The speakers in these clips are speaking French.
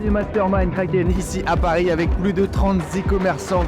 C'est Mastermind Kraken ici à Paris avec plus de 30 e-commerçants.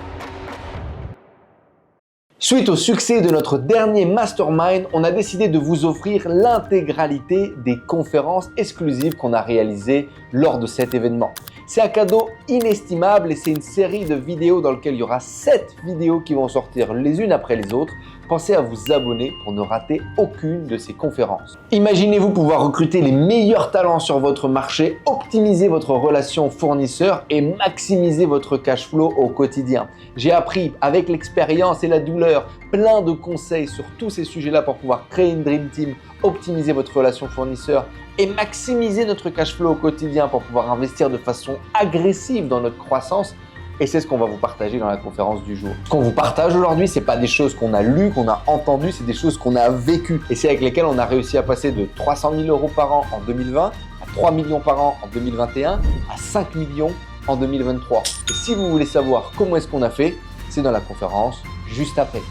Suite au succès de notre dernier Mastermind, on a décidé de vous offrir l'intégralité des conférences exclusives qu'on a réalisées lors de cet événement. C'est un cadeau inestimable et c'est une série de vidéos dans lesquelles il y aura 7 vidéos qui vont sortir les unes après les autres. Pensez à vous abonner pour ne rater aucune de ces conférences. Imaginez-vous pouvoir recruter les meilleurs talents sur votre marché, optimiser votre relation fournisseur et maximiser votre cash flow au quotidien. J'ai appris avec l'expérience et la douleur plein de conseils sur tous ces sujets-là pour pouvoir créer une Dream Team, optimiser votre relation fournisseur et maximiser notre cash flow au quotidien pour pouvoir investir de façon agressive dans notre croissance. Et c'est ce qu'on va vous partager dans la conférence du jour. Ce qu'on vous partage aujourd'hui, ce n'est pas des choses qu'on a lues, qu'on a entendues, c'est des choses qu'on a vécues. Et c'est avec lesquelles on a réussi à passer de 300 000 € par an en 2020 à 3 millions par an en 2021 à 5 millions en 2023. Et si vous voulez savoir comment est-ce qu'on a fait, c'est dans la conférence juste après.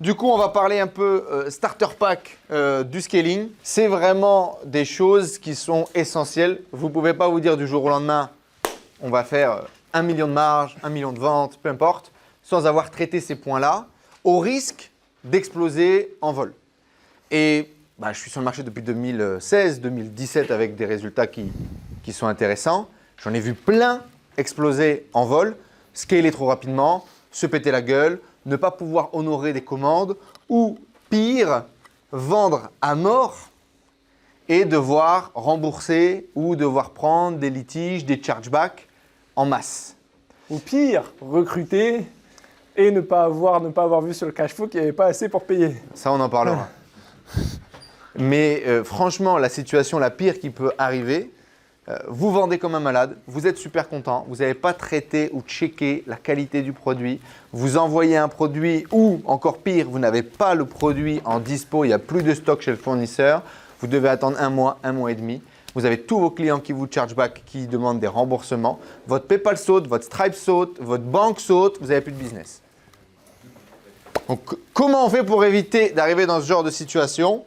Du coup, on va parler un peu starter pack du scaling. C'est vraiment des choses qui sont essentielles. Vous ne pouvez pas vous dire du jour au lendemain, on va faire 1 million de marge, 1 million de ventes, peu importe, sans avoir traité ces points-là, au risque d'exploser en vol. Et je suis sur le marché depuis 2016, 2017 avec des résultats qui sont intéressants. J'en ai vu plein exploser en vol, scaler trop rapidement, se péter la gueule, ne pas pouvoir honorer des commandes ou pire, vendre à mort et devoir rembourser ou devoir prendre des litiges, des chargebacks en masse. Ou pire, recruter et ne pas avoir vu sur le cash flow qu'il n'y avait pas assez pour payer. Ça, on en parlera. Mais franchement, la situation la pire qui peut arriver, vous vendez comme un malade, vous êtes super content, vous n'avez pas traité ou checké la qualité du produit, vous envoyez un produit ou encore pire, vous n'avez pas le produit en dispo, il n'y a plus de stock chez le fournisseur, vous devez attendre un mois et demi. Vous avez tous vos clients qui vous charge back, qui demandent des remboursements. Votre PayPal saute, votre Stripe saute, votre banque saute, vous n'avez plus de business. Donc, comment on fait pour éviter d'arriver dans ce genre de situation ?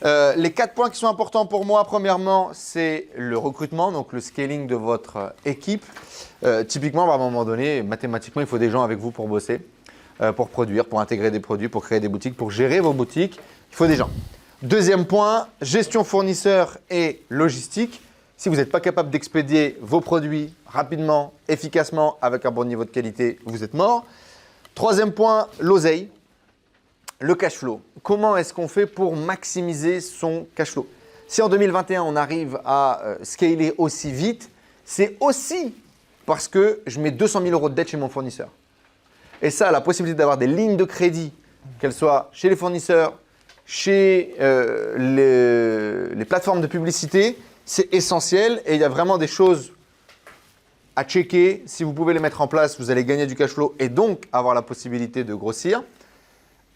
Les 4 points qui sont importants pour moi, premièrement, c'est le recrutement, donc le scaling de votre équipe. Typiquement, à un moment donné, mathématiquement, il faut des gens avec vous pour bosser, pour produire, pour intégrer des produits, pour créer des boutiques, pour gérer vos boutiques. Il faut des gens. Deuxième point, gestion fournisseur et logistique. Si vous n'êtes pas capable d'expédier vos produits rapidement, efficacement, avec un bon niveau de qualité, vous êtes mort. Troisième point, l'oseille, le cash flow. Comment est-ce qu'on fait pour maximiser son cash flow ? Si en 2021, on arrive à scaler aussi vite, c'est aussi parce que je mets 200 000 € de dette chez mon fournisseur. Et ça, la possibilité d'avoir des lignes de crédit, qu'elles soient chez les fournisseurs, chez les plateformes de publicité, c'est essentiel et il y a vraiment des choses à checker. Si vous pouvez les mettre en place, vous allez gagner du cash flow et donc avoir la possibilité de grossir.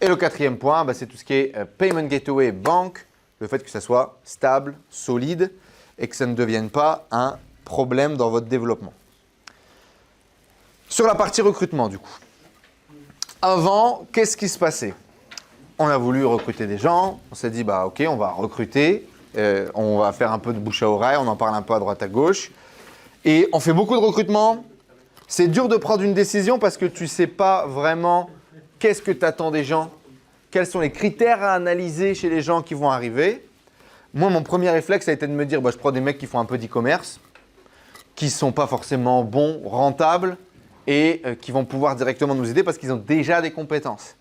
Et le quatrième point, c'est tout ce qui est Payment Gateway Bank, le fait que ça soit stable, solide et que ça ne devienne pas un problème dans votre développement. Sur la partie recrutement du coup. Avant, qu'est-ce qui se passait ? On a voulu recruter des gens, on s'est dit ok, on va recruter, on va faire un peu de bouche à oreille, on en parle un peu à droite à gauche. Et on fait beaucoup de recrutement. C'est dur de prendre une décision parce que tu ne sais pas vraiment qu'est-ce que tu attends des gens, quels sont les critères à analyser chez les gens qui vont arriver. Moi, mon premier réflexe a été de me dire je prends des mecs qui font un peu d'e-commerce, qui ne sont pas forcément bons, rentables et qui vont pouvoir directement nous aider parce qu'ils ont déjà des compétences.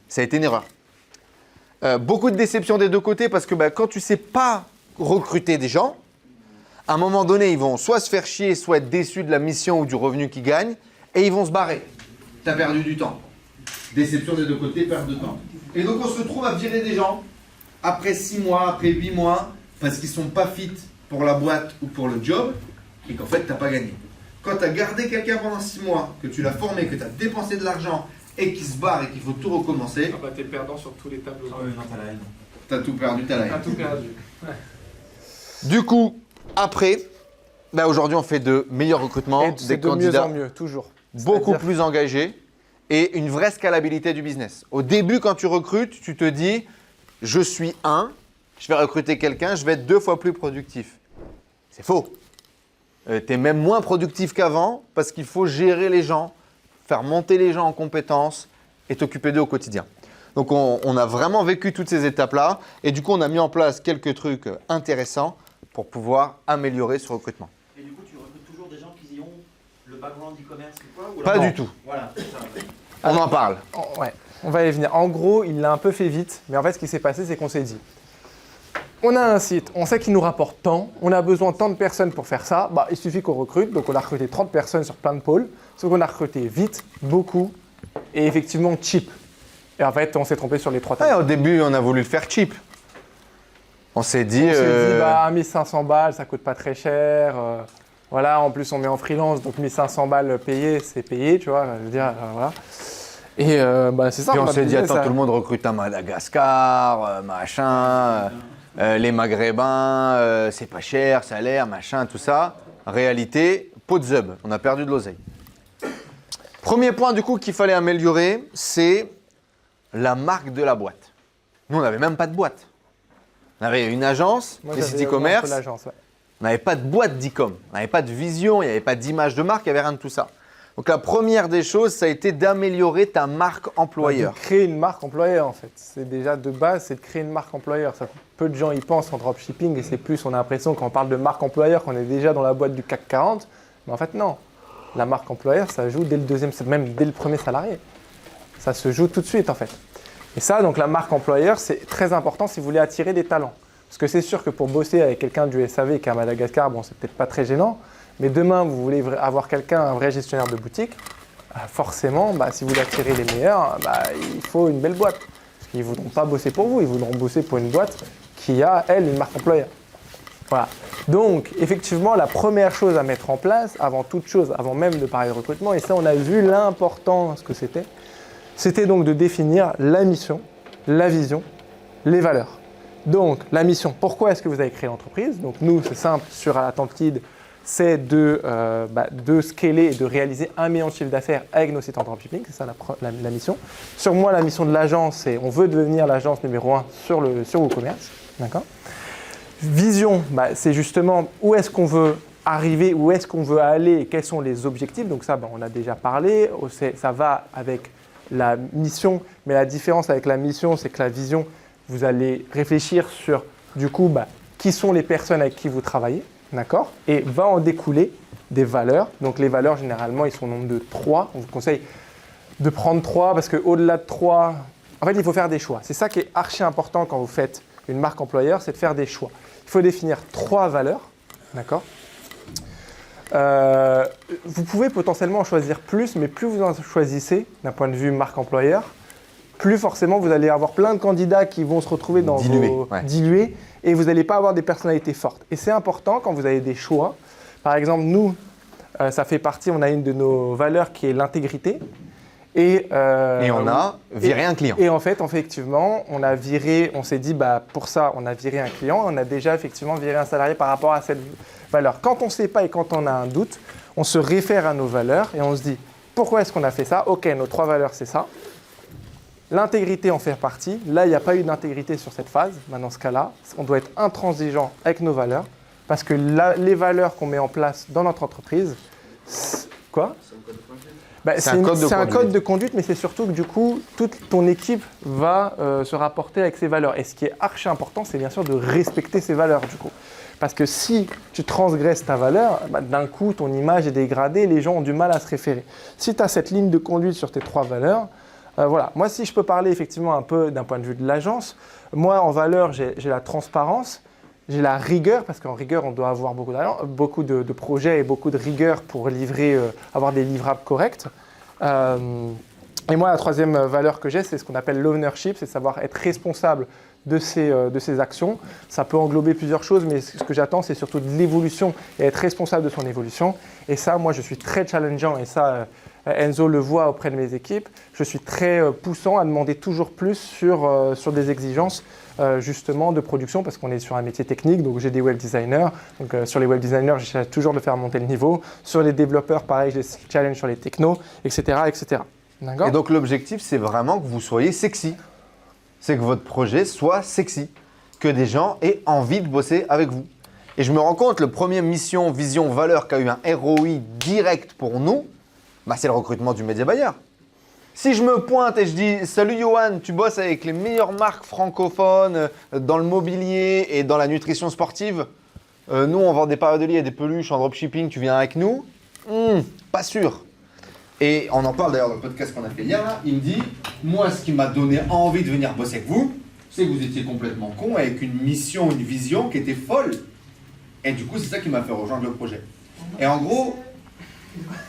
Ça a été une erreur. Beaucoup de déceptions des deux côtés parce que quand tu ne sais pas recruter des gens, à un moment donné, ils vont soit se faire chier, soit être déçus de la mission ou du revenu qu'ils gagnent et ils vont se barrer. Tu as perdu du temps. Déception des deux côtés, perte de temps. Et donc, on se retrouve à virer des gens après 6 mois, après 8 mois parce qu'ils ne sont pas fit pour la boîte ou pour le job et qu'en fait, tu n'as pas gagné. Quand tu as gardé quelqu'un pendant 6 mois, que tu l'as formé, que tu as dépensé de l'argent et qu'il se barre et qu'il faut tout recommencer. T'es perdant sur tous les tableaux. Ah oui, non, t'as la haine. T'as tout perdu, t'as la haine. T'as tout perdu. Ouais. Du coup, après, aujourd'hui, on fait de meilleurs recrutements, des candidats mieux en mieux, toujours. beaucoup plus engagés et une vraie scalabilité du business. Au début, quand tu recrutes, tu te dis « je suis je vais recruter quelqu'un, je vais être 2 fois plus productif ». C'est faux. tu es même moins productif qu'avant parce qu'il faut gérer les gens, faire monter les gens en compétences et t'occuper d'eux au quotidien. Donc, on a vraiment vécu toutes ces étapes-là et du coup, on a mis en place quelques trucs intéressants pour pouvoir améliorer ce recrutement. Et du coup, tu recrutes toujours des gens qui ont le background e-commerce ou quoi ou Pas alors- du tout. Voilà, c'est ça. On en parle. Ouais, on va y venir. En gros, il l'a un peu fait vite, mais en fait, ce qui s'est passé, c'est qu'on s'est dit, on a un site, on sait qu'il nous rapporte tant, on a besoin de tant de personnes pour faire ça, bah, il suffit qu'on recrute. Donc, on a recruté 30 personnes sur plein de pôles, sauf qu'on a recruté vite, beaucoup, et effectivement cheap. Et en fait, on s'est trompé sur les 3 Ouais, tables. au début, on a voulu le faire cheap. On s'est dit… On s'est dit, bah, 1500 balles, ça coûte pas très cher. Voilà, en plus, on met en freelance, donc 1500 balles payées, c'est payé, tu vois, je veux dire, voilà. Et bah, c'est ça. Puis on a s'est dit, business, attends, ça. tout le monde recrute à Madagascar, machin, les Maghrébins, c'est pas cher, salaire, machin, tout ça. Réalité, pot de zub, on a perdu de l'oseille. Premier point du coup qu'il fallait améliorer, c'est la marque de la boîte. Nous, on n'avait même pas de boîte. On avait une agence, Moi, les j'avais sites un peu e-commerce, l'agence, ouais. on n'avait pas de boîte d'e-com, on n'avait pas de vision, il n'y avait pas d'image de marque, il n'y avait rien de tout ça. Donc la première des choses, ça a été d'améliorer ta marque employeur. De créer une marque employeur en fait. C'est déjà de base, c'est de créer une marque employeur. Ça, peu de gens y pensent en dropshipping et c'est plus, on a l'impression quand on parle de marque employeur qu'on est déjà dans la boîte du CAC 40. Mais en fait non. La marque employeur, ça joue dès le deuxième, même dès le premier salarié. Ça se joue tout de suite en fait. Et ça, donc la marque employeur, c'est très important si vous voulez attirer des talents. Parce que c'est sûr que pour bosser avec quelqu'un du SAV qui est à Madagascar, bon, c'est peut-être pas très gênant. Mais demain, vous voulez avoir quelqu'un, un vrai gestionnaire de boutique, forcément, si vous voulez attirer les meilleurs, il faut une belle boîte. Parce qu'ils ne voudront pas bosser pour vous, ils voudront bosser pour une boîte qui a, elle, une marque employeur. Voilà. Donc, effectivement, la première chose à mettre en place, avant toute chose, avant même de parler de recrutement, et ça, on a vu l'importance que c'était donc de définir la mission, la vision, les valeurs. Donc, la mission, pourquoi est-ce que vous avez créé l'entreprise? Donc, nous, c'est simple, sur Attentide, c'est de scaler et de réaliser un million de chiffre d'affaires avec nos sites en dropshipping, c'est ça la mission. Sur moi, la mission de l'agence, c'est on veut devenir l'agence numéro 1 sur WooCommerce. D'accord. Vision, c'est justement où est-ce qu'on veut arriver, où est-ce qu'on veut aller et quels sont les objectifs. Donc ça, on a déjà parlé, ça va avec la mission, mais la différence avec la mission, c'est que la vision, vous allez réfléchir sur, du coup, qui sont les personnes avec qui vous travaillez. D'accord. Et va en découler des valeurs. Donc les valeurs, généralement, ils sont au nombre de 3. On vous conseille de prendre 3 parce qu'au-delà de 3, en fait, il faut faire des choix. C'est ça qui est archi important quand vous faites une marque employeur, c'est de faire des choix. Il faut définir 3 valeurs. D'accord. Vous pouvez potentiellement en choisir plus, mais plus vous en choisissez d'un point de vue marque employeur, plus forcément vous allez avoir plein de candidats qui vont se retrouver dans dilués et vous n'allez pas avoir des personnalités fortes. Et c'est important quand vous avez des choix. Par exemple, nous, ça fait partie, on a une de nos valeurs qui est l'intégrité. Et on a viré un client. Et en fait, effectivement, on s'est dit, pour ça, on a viré un client, on a déjà effectivement viré un salarié par rapport à cette valeur. Quand on ne sait pas et quand on a un doute, on se réfère à nos valeurs et on se dit, pourquoi est-ce qu'on a fait ça? Ok, nos 3 valeurs, c'est ça. L'intégrité en fait partie. Là, il n'y a pas eu d'intégrité sur cette phase. Dans ce cas-là, on doit être intransigeant avec nos valeurs parce que les valeurs qu'on met en place dans notre entreprise, quoi? C'est un code de conduite, mais c'est surtout que du coup, toute ton équipe va se rapporter avec ces valeurs. Et ce qui est archi important, c'est bien sûr de respecter ces valeurs du coup. Parce que si tu transgresses ta valeur, d'un coup, ton image est dégradée, les gens ont du mal à se référer. Si tu as cette ligne de conduite sur tes 3 valeurs, voilà. Moi, si je peux parler effectivement un peu d'un point de vue de l'agence, moi, en valeur, j'ai la transparence, j'ai la rigueur, parce qu'en rigueur, on doit avoir beaucoup de projets et beaucoup de rigueur pour livrer, avoir des livrables corrects. Et moi, la 3e valeur que j'ai, c'est ce qu'on appelle l'ownership, c'est savoir être responsable de ses actions. Ça peut englober plusieurs choses, mais ce que j'attends, c'est surtout de l'évolution et être responsable de son évolution. Et ça, moi, je suis très challengeant et ça, Enzo le voit auprès de mes équipes. Je suis très poussant à demander toujours plus sur des exigences justement de production parce qu'on est sur un métier technique. Donc, j'ai des web designers. Donc, sur les web designers, j'essaie toujours de faire monter le niveau. Sur les développeurs, pareil, je les challenge sur les technos, etc. etc. Et donc, l'objectif, c'est vraiment que vous soyez sexy. C'est que votre projet soit sexy, que des gens aient envie de bosser avec vous. Et je me rends compte, le premier mission, vision, valeur qui a eu un ROI direct pour nous, bah, c'est le recrutement du média buyer. Si je me pointe et je dis « Salut Johan, tu bosses avec les meilleures marques francophones dans le mobilier et dans la nutrition sportive. Nous, on vend des parures de lit et des peluches en dropshipping, tu viens avec nous ?» Pas sûr. Et on en parle d'ailleurs dans le podcast qu'on a fait hier. Là. Il me dit « Moi, ce qui m'a donné envie de venir bosser avec vous, c'est que vous étiez complètement con avec une mission, une vision qui était folle. » Et du coup, c'est ça qui m'a fait rejoindre le projet. Et en gros…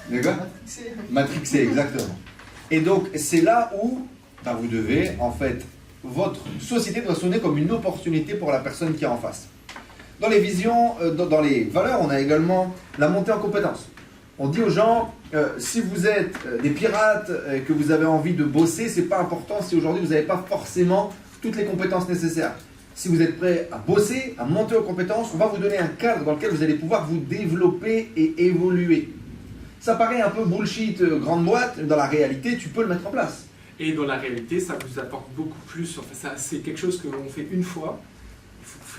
D'accord ? Matrixé, exactement. Et donc, c'est là où bah, vous devez, en fait, votre société doit sonner comme une opportunité pour la personne qui est en face. Dans les visions, dans les valeurs, on a également la montée en compétences. On dit aux gens, si vous êtes des pirates, que vous avez envie de bosser, c'est pas important si aujourd'hui vous n'avez pas forcément toutes les compétences nécessaires. Si vous êtes prêt à bosser, à monter en compétences, on va vous donner un cadre dans lequel vous allez pouvoir vous développer et évoluer. Ça paraît un peu bullshit, grande boîte, mais dans la réalité, tu peux le mettre en place. Et dans la réalité, ça vous apporte beaucoup plus. Enfin, c'est quelque chose que l'on fait une fois.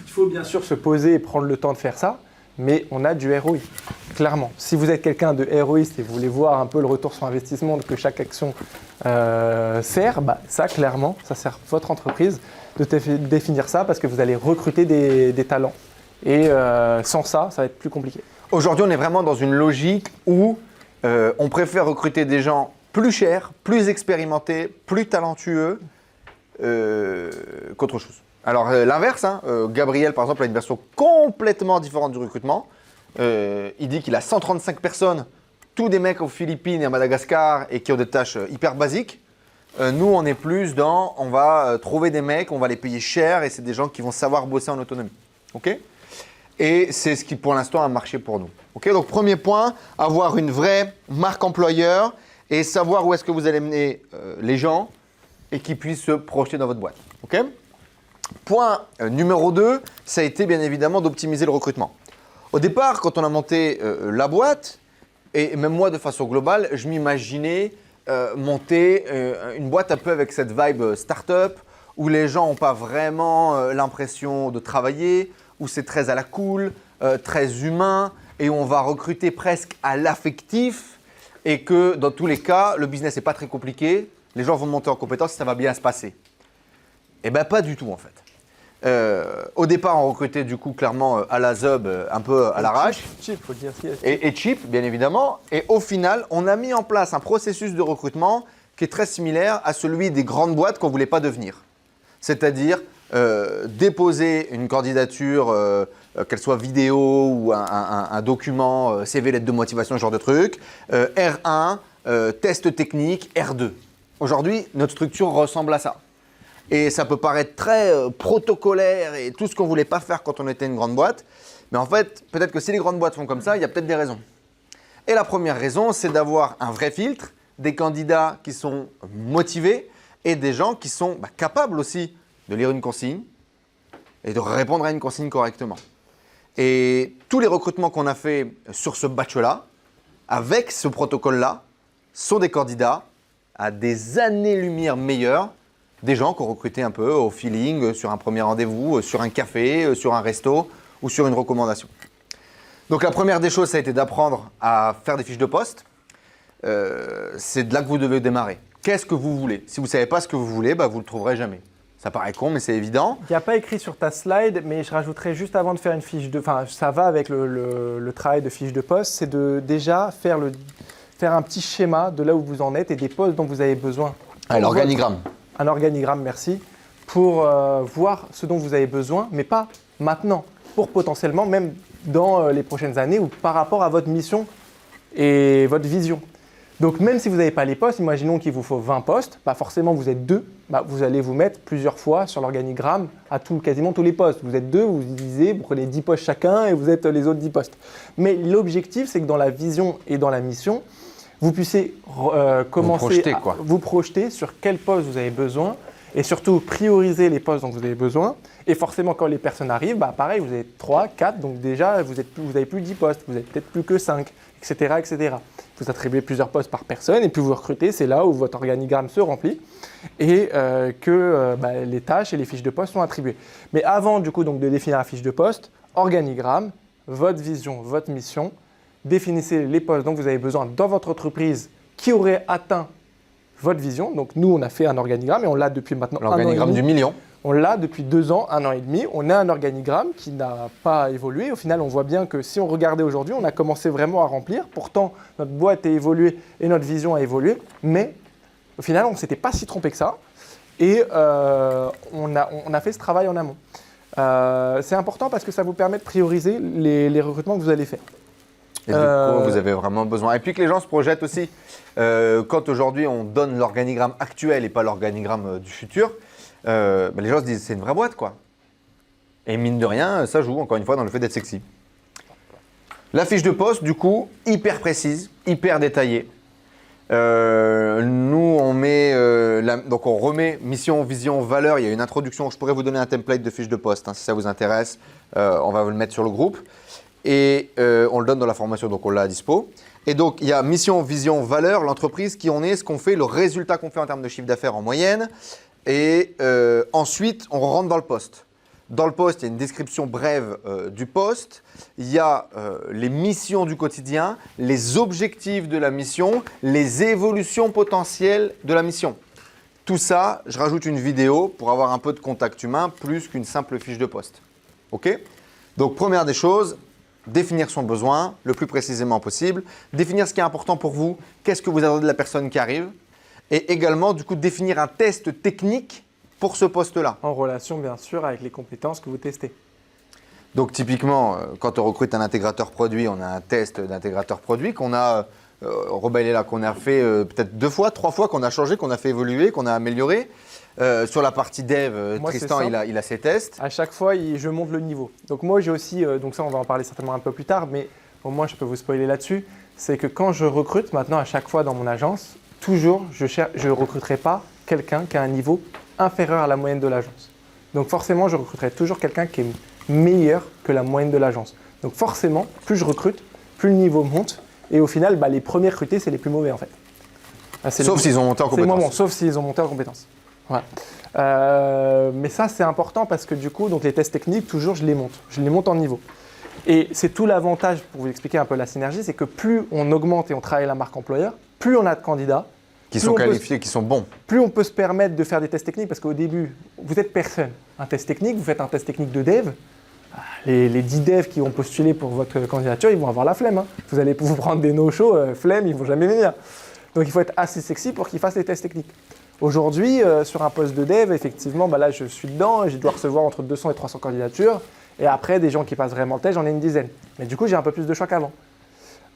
Il faut bien sûr Se poser et prendre le temps de faire ça, mais on a du ROI, clairement. Si vous êtes quelqu'un de héroïste et vous voulez voir un peu le retour sur investissement que chaque action sert, bah, ça, clairement, ça sert votre entreprise de définir ça parce que vous allez recruter des talents. Et sans ça, ça va être plus compliqué. Aujourd'hui, on est vraiment dans une logique où on préfère recruter des gens plus chers, plus expérimentés, plus talentueux qu'autre chose. Alors l'inverse, hein, Gabriel par exemple a une version complètement différente du recrutement. Il dit qu'il a 135 personnes, tous des mecs aux Philippines et à Madagascar et qui ont des tâches hyper basiques. Nous, on est plus dans, on va trouver des mecs, on va les payer cher et c'est des gens qui vont savoir bosser en autonomie. Ok ? Et c'est ce qui pour l'instant a marché pour nous. Okay, donc premier point, avoir une vraie marque employeur et savoir où est-ce que vous allez mener les gens et qu'ils puissent se projeter dans votre boîte. Okay, point numéro 2, ça a été bien évidemment d'optimiser le recrutement. Au départ, quand on a monté la boîte, et même moi de façon globale, je m'imaginais monter une boîte un peu avec cette vibe start-up où les gens n'ont pas vraiment l'impression de travailler, où c'est très à la cool, très humain et où on va recruter presque à l'affectif et que dans tous les cas, le business n'est pas très compliqué, les gens vont monter en compétence et ça va bien se passer. Eh bien, pas du tout en fait. Au départ, on recrutait du coup clairement à la ZUB, un peu à l'arrache. Cheap, faut dire. Et cheap, bien évidemment. Et au final, on a mis en place un processus de recrutement qui est très similaire à celui des grandes boîtes qu'on ne voulait pas devenir. C'est-à-dire déposer une candidature, qu'elle soit vidéo ou un document, CV, lettre de motivation, ce genre de truc, R1, test technique, R2. Aujourd'hui, notre structure ressemble à ça. Et ça peut paraître très protocolaire et tout ce qu'on ne voulait pas faire quand on était une grande boîte. Mais en fait, peut-être que si les grandes boîtes font comme ça, il y a peut-être des raisons. Et la première raison, c'est d'avoir un vrai filtre, des candidats qui sont motivés et des gens qui sont capables aussi de lire une consigne et de répondre à une consigne correctement. Et tous les recrutements qu'on a fait sur ce batch-là, avec ce protocole-là, sont des candidats à des années-lumière meilleurs des gens qu'on recrutait un peu au feeling, sur un premier rendez-vous, sur un café, sur un resto ou sur une recommandation. Donc la première des choses, ça a été d'apprendre à faire des fiches de poste. C'est de là que vous devez démarrer. Qu'est-ce que vous voulez ? Si vous ne savez pas ce que vous voulez, vous ne le trouverez jamais. Ça paraît con, mais c'est évident. Il n'y a pas écrit sur ta slide, mais je rajouterais juste avant de faire une fiche de… Enfin, ça va avec le travail de fiche de poste, c'est de déjà faire un petit schéma de là où vous en êtes et des postes dont vous avez besoin. L'organigramme. Un organigramme, merci, pour voir ce dont vous avez besoin, mais pas maintenant, pour potentiellement, même dans les prochaines années ou par rapport à votre mission et votre vision. Donc même si vous n'avez pas les postes, imaginons qu'il vous faut 20 postes, forcément vous êtes 2, vous allez vous mettre plusieurs fois sur l'organigramme à quasiment tous les postes. Vous êtes 2, vous divisez, vous prenez 10 postes chacun et vous êtes les autres 10 postes. Mais l'objectif, c'est que dans la vision et dans la mission, vous puissiez commencer à vous projeter sur quel poste vous avez besoin et surtout prioriser les postes dont vous avez besoin. Et forcément, quand les personnes arrivent, pareil, vous avez 3, 4, donc déjà, vous n'avez plus 10 postes, vous n'avez peut-être plus que 5, etc., etc. Vous attribuez plusieurs postes par personne et puis vous recrutez, c'est là où votre organigramme se remplit et que les tâches et les fiches de poste sont attribuées. Mais avant, du coup, donc, de définir la fiche de poste, organigramme, votre vision, votre mission. Définissez les postes dont vous avez besoin dans votre entreprise qui auraient atteint votre vision. Donc nous, on a fait un organigramme et on l'a depuis maintenant 1 an et L'organigramme demi. du million. On l'a depuis 2 ans, 1 an et demi. On a un organigramme qui n'a pas évolué. Au final, on voit bien que si on regardait aujourd'hui, on a commencé vraiment à remplir. Pourtant, notre boîte a évolué et notre vision a évolué. Mais au final, on ne s'était pas si trompé que ça. Et on a fait ce travail en amont. C'est important parce que ça vous permet de prioriser les recrutements que vous allez faire. Et du coup, vous avez vraiment besoin. Et puis que les gens se projettent aussi. Quand aujourd'hui, on donne l'organigramme actuel et pas l'organigramme du futur, les gens se disent c'est une vraie boîte, quoi. Et mine de rien, ça joue encore une fois dans le fait d'être sexy. La fiche de poste, du coup, hyper précise, hyper détaillée. Nous, on met, donc on remet mission, vision, valeur. Il y a une introduction. Je pourrais vous donner un template de fiche de poste, hein, si ça vous intéresse. On va vous le mettre sur le groupe. Et on le donne dans la formation, donc on l'a à dispo. Et donc, il y a mission, vision, valeur, l'entreprise, qui on est, ce qu'on fait, le résultat qu'on fait en termes de chiffre d'affaires en moyenne. Et ensuite, on rentre dans le poste. Dans le poste, il y a une description brève du poste. Il y a les missions du quotidien, les objectifs de la mission, les évolutions potentielles de la mission. Tout ça, je rajoute une vidéo pour avoir un peu de contact humain, plus qu'une simple fiche de poste. OK ? Donc, première des choses, définir son besoin le plus précisément possible, définir ce qui est important pour vous, qu'est-ce que vous attendez de la personne qui arrive, et également, du coup, définir un test technique pour ce poste-là. En relation, bien sûr, avec les compétences que vous testez. Donc, typiquement, quand on recrute un intégrateur produit, on a un test d'intégrateur produit qu'on a, Robin est là, qu'on a fait peut-être 2 fois, 3 fois, qu'on a changé, qu'on a fait évoluer, qu'on a amélioré. Sur la partie dev, Moi, Tristan, il a ses tests. À chaque fois, je monte le niveau. Donc moi, j'ai aussi, donc ça, on va en parler certainement un peu plus tard, mais au moins, je peux vous spoiler là-dessus. C'est que quand je recrute maintenant, à chaque fois dans mon agence, toujours, je ne recruterai pas quelqu'un qui a un niveau inférieur à la moyenne de l'agence. Donc forcément, je recruterai toujours quelqu'un qui est meilleur que la moyenne de l'agence. Donc forcément, plus je recrute, plus le niveau monte. Et au final, les premiers recrutés, c'est les plus mauvais en fait. Sauf s'ils ont monté en compétences. C'est bon, sauf s'ils ont monté en compétences. Voilà. Mais ça, c'est important parce que du coup, donc les tests techniques, toujours, je les monte. Je les monte en niveau. Et c'est tout l'avantage, pour vous expliquer un peu la synergie, c'est que plus on augmente et on travaille la marque employeur, plus on a de candidats. Qui sont qualifiés, qui sont bons. Plus on peut se permettre de faire des tests techniques parce qu'au début, vous êtes personne. Un test technique, vous faites un test technique de dev. Les 10 devs qui vont postuler pour votre candidature, ils vont avoir la flemme. Hein. Vous allez vous prendre des no-show, flemme, ils ne vont jamais venir. Donc il faut être assez sexy pour qu'ils fassent les tests techniques. Aujourd'hui, sur un poste de dev, effectivement, là je suis dedans et je dois recevoir entre 200 et 300 candidatures. Et après, des gens qui passent vraiment le test, j'en ai une dizaine. Mais du coup, j'ai un peu plus de choix qu'avant.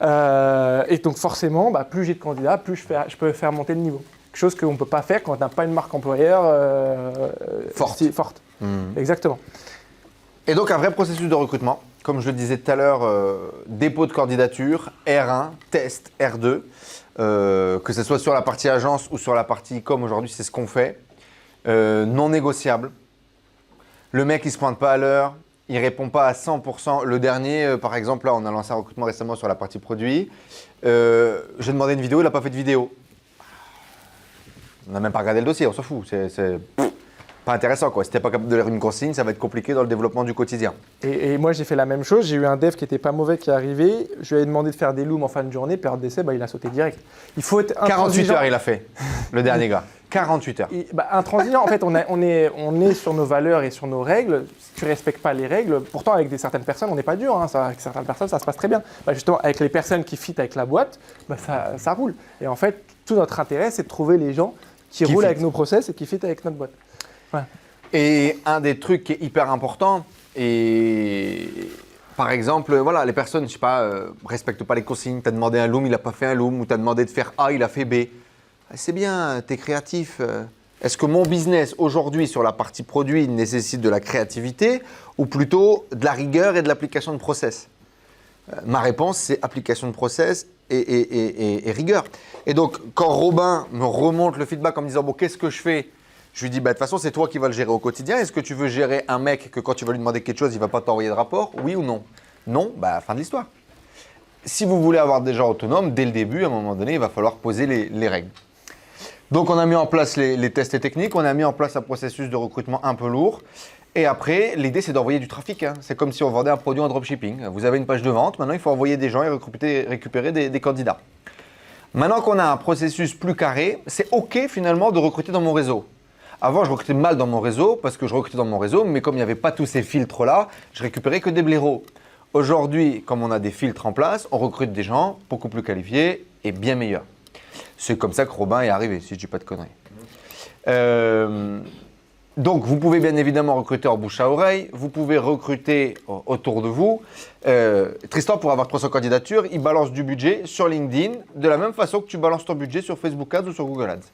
Et donc forcément, plus j'ai de candidats, plus je peux faire monter le niveau. Quelque chose qu'on ne peut pas faire quand on n'a pas une marque employeur forte. Exactement. Et donc un vrai processus de recrutement. Comme je le disais tout à l'heure, dépôt de candidature, R1, test, R2. Que ce soit sur la partie agence ou sur la partie e-com aujourd'hui, c'est ce qu'on fait. Non négociable. Le mec, il ne se pointe pas à l'heure. Il ne répond pas à 100%. Le dernier, par exemple, là, on a lancé un recrutement récemment sur la partie produit. J'ai demandé une vidéo, il n'a pas fait de vidéo. On n'a même pas regardé le dossier, on s'en fout. C'est pas intéressant, quoi. Si tu n'es pas capable de lire une consigne, ça va être compliqué dans le développement du quotidien. Et moi, j'ai fait la même chose. J'ai eu un dev qui n'était pas mauvais qui est arrivé. Je lui ai demandé de faire des looms en fin de journée. Période d'essai, il a sauté direct. Il faut être 48 heures, il a fait, le dernier gars. 48 heures. Intransigeant, en fait, on est sur nos valeurs et sur nos règles. Si tu ne respectes pas les règles, pourtant, avec certaines personnes, on n'est pas dur. Hein, avec certaines personnes, ça se passe très bien. Justement, avec les personnes qui fit avec la boîte, ça roule. Et en fait, tout notre intérêt, c'est de trouver les gens qui roulent avec nos process et qui fit avec notre boîte. Ouais. Et un des trucs qui est hyper important, et par exemple, voilà, les personnes, je sais pas, respectent pas les consignes. Tu as demandé un loom, il n'a pas fait un loom, ou tu as demandé de faire A, il a fait B. C'est bien, tu es créatif. Est-ce que mon business aujourd'hui sur la partie produit nécessite de la créativité ou plutôt de la rigueur et de l'application de process? Ma réponse, c'est application de process et rigueur. Et donc, quand Robin me remonte le feedback en me disant « bon, qu'est-ce que je fais ?» Je lui dis, de toute façon, c'est toi qui vas le gérer au quotidien. Est-ce que tu veux gérer un mec que quand tu vas lui demander quelque chose, il ne va pas t'envoyer de rapport? Oui ou non? Non, fin de l'histoire. Si vous voulez avoir des gens autonomes, dès le début, à un moment donné, il va falloir poser les règles. Donc, on a mis en place les tests techniques, on a mis en place un processus de recrutement un peu lourd. Et après, l'idée, c'est d'envoyer du trafic. Hein. C'est comme si on vendait un produit en dropshipping. Vous avez une page de vente, maintenant, il faut envoyer des gens et récupérer des candidats. Maintenant qu'on a un processus plus carré, c'est OK finalement de recruter dans mon réseau. Avant, je recrutais mal dans mon réseau parce que je recrutais dans mon réseau, mais comme il n'y avait pas tous ces filtres-là, je récupérais que des blaireaux. Aujourd'hui, comme on a des filtres en place, on recrute des gens beaucoup plus qualifiés et bien meilleurs. C'est comme ça que Robin est arrivé, si je ne dis pas de conneries. Donc, vous pouvez bien évidemment recruter en bouche à oreille, vous pouvez recruter autour de vous. Tristan, pour avoir 300 candidatures, il balance du budget sur LinkedIn de la même façon que tu balances ton budget sur Facebook Ads ou sur Google Ads.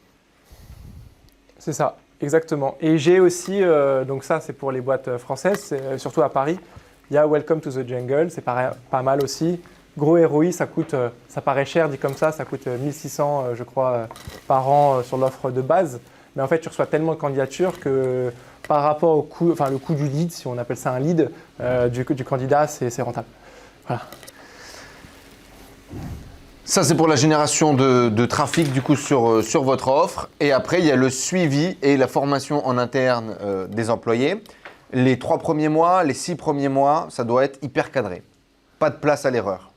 C'est ça, exactement. Et j'ai aussi, donc ça c'est pour les boîtes françaises, surtout à Paris, il y a Welcome to the Jungle, c'est pas mal aussi. Gros ROI, ça paraît cher dit comme ça coûte 1600 je crois par an sur l'offre de base. Mais en fait, tu reçois tellement de candidatures que par rapport au coût, enfin le coût du lead, si on appelle ça un lead, du candidat, c'est rentable. Voilà. Ça, c'est pour la génération de trafic du coup sur votre offre. Et après, il y a le suivi et la formation en interne des employés. Les 3 premiers mois, les 6 premiers mois, ça doit être hyper cadré. Pas de place à l'erreur.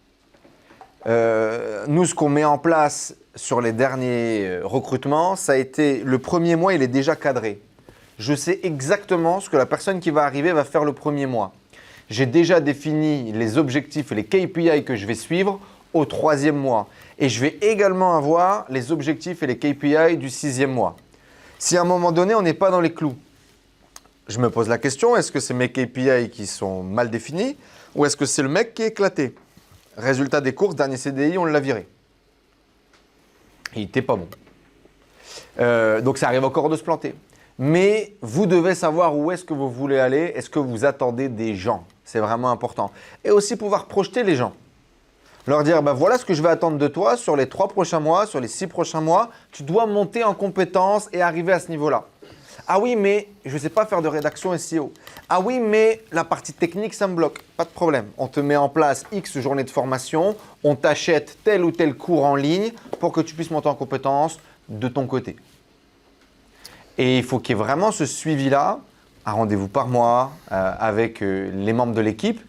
Nous, ce qu'on met en place sur les derniers recrutements, ça a été le premier mois, il est déjà cadré. Je sais exactement ce que la personne qui va arriver va faire le premier mois. J'ai déjà défini les objectifs et les KPI que je vais suivre au 3e mois. Et je vais également avoir les objectifs et les KPI du 6e mois. Si à un moment donné, on n'est pas dans les clous, je me pose la question, est-ce que c'est mes KPI qui sont mal définis ou est-ce que c'est le mec qui est éclaté? Résultat des courses, dernier CDI, on l'a viré. Il n'était pas bon. Donc ça arrive encore de se planter. Mais vous devez savoir où est-ce que vous voulez aller, est-ce que vous attendez des gens. C'est vraiment important. Et aussi pouvoir projeter les gens. Leur dire, ben voilà ce que je vais attendre de toi sur les 3 prochains mois, sur les 6 prochains mois. Tu dois monter en compétences et arriver à ce niveau-là. Ah oui, mais je ne sais pas faire de rédaction SEO. Ah oui, mais la partie technique, ça me bloque. Pas de problème. On te met en place X journées de formation. On t'achète tel ou tel cours en ligne pour que tu puisses monter en compétences de ton côté. Et il faut qu'il y ait vraiment ce suivi-là, un rendez-vous par mois avec les membres de l'équipe,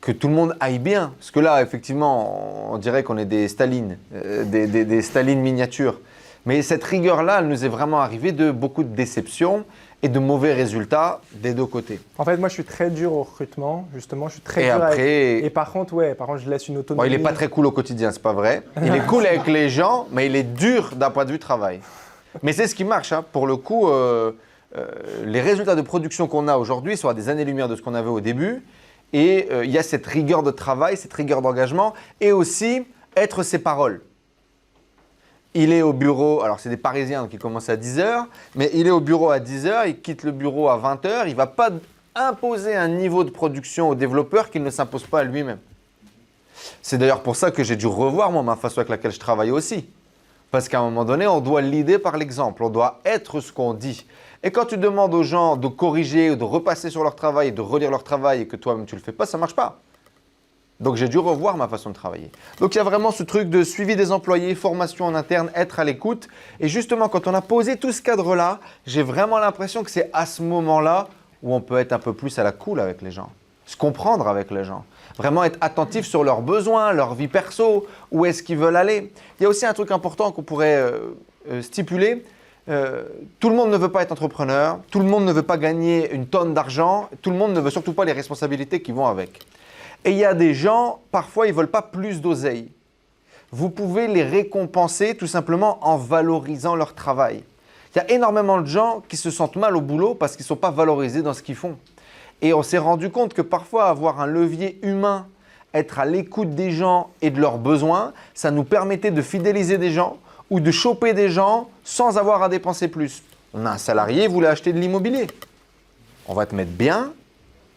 que tout le monde aille bien. Parce que là, effectivement, on dirait qu'on est des Staline, des Staline miniatures. Mais cette rigueur-là, elle nous est vraiment arrivée de beaucoup de déceptions et de mauvais résultats des deux côtés. En fait, moi, je suis très dur au recrutement, justement. Je suis très Et dur après... Et par contre, je laisse une autonomie. Bon, il n'est pas très cool au quotidien, c'est pas vrai. Il est cool avec les gens, mais il est dur d'un point de vue travail. Mais c'est ce qui marche. Hein. Pour le coup, les résultats de production qu'on a aujourd'hui sont à des années-lumière de ce qu'on avait au début. Et il y a cette rigueur de travail, cette rigueur d'engagement et aussi être ses paroles. Il est au bureau, alors c'est des Parisiens qui commencent à 10h, mais il est au bureau à 10h, il quitte le bureau à 20h, il ne va pas imposer un niveau de production au développeur qu'il ne s'impose pas à lui-même. C'est d'ailleurs pour ça que j'ai dû revoir moi, ma façon avec laquelle je travaille aussi. Parce qu'à un moment donné, on doit l'idée par l'exemple, on doit être ce qu'on dit. Et quand tu demandes aux gens de corriger ou de repasser sur leur travail, de relire leur travail et que toi-même tu ne le fais pas, ça ne marche pas. Donc j'ai dû revoir ma façon de travailler. Donc il y a vraiment ce truc de suivi des employés, formation en interne, être à l'écoute. Et justement, quand on a posé tout ce cadre-là, j'ai vraiment l'impression que c'est à ce moment-là où on peut être un peu plus à la cool avec les gens, se comprendre avec les gens, vraiment être attentif sur leurs besoins, leur vie perso, où est-ce qu'ils veulent aller. Il y a aussi un truc important qu'on pourrait stipuler. Tout le monde ne veut pas être entrepreneur, tout le monde ne veut pas gagner une tonne d'argent, tout le monde ne veut surtout pas les responsabilités qui vont avec. Et il y a des gens, parfois, ils ne veulent pas plus d'oseille. Vous pouvez les récompenser tout simplement en valorisant leur travail. Il y a énormément de gens qui se sentent mal au boulot parce qu'ils ne sont pas valorisés dans ce qu'ils font. Et on s'est rendu compte que parfois, avoir un levier humain, être à l'écoute des gens et de leurs besoins, ça nous permettait de fidéliser des gens ou de choper des gens sans avoir à dépenser plus. On a un salarié, il voulait acheter de l'immobilier. On va te mettre bien.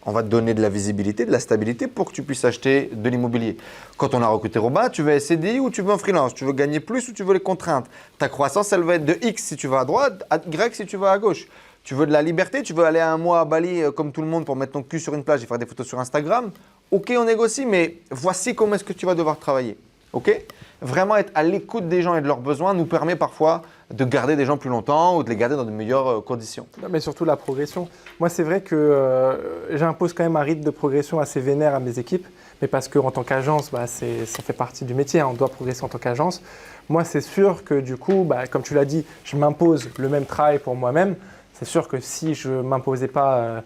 On va te donner de la visibilité, de la stabilité pour que tu puisses acheter de l'immobilier. Quand on a recruté Robin, tu veux CDI ou tu veux un freelance? Tu veux gagner plus ou tu veux les contraintes? Ta croissance, elle va être de X si tu vas à droite, à Y si tu vas à gauche. Tu veux de la liberté? Tu veux aller un mois à Bali comme tout le monde pour mettre ton cul sur une plage et faire des photos sur Instagram? Ok, on négocie, mais voici comment est-ce que tu vas devoir travailler. Ok? vraiment être à l'écoute des gens et de leurs besoins nous permet parfois de garder des gens plus longtemps ou de les garder dans de meilleures conditions. Non, mais surtout la progression. Moi, c'est vrai que j'impose quand même un rythme de progression assez vénère à mes équipes, mais parce qu'en tant qu'agence, ça fait partie du métier, hein, on doit progresser en tant qu'agence. Moi, c'est sûr que du coup, comme tu l'as dit, je m'impose le même travail pour moi-même. C'est sûr que si je ne m'imposais pas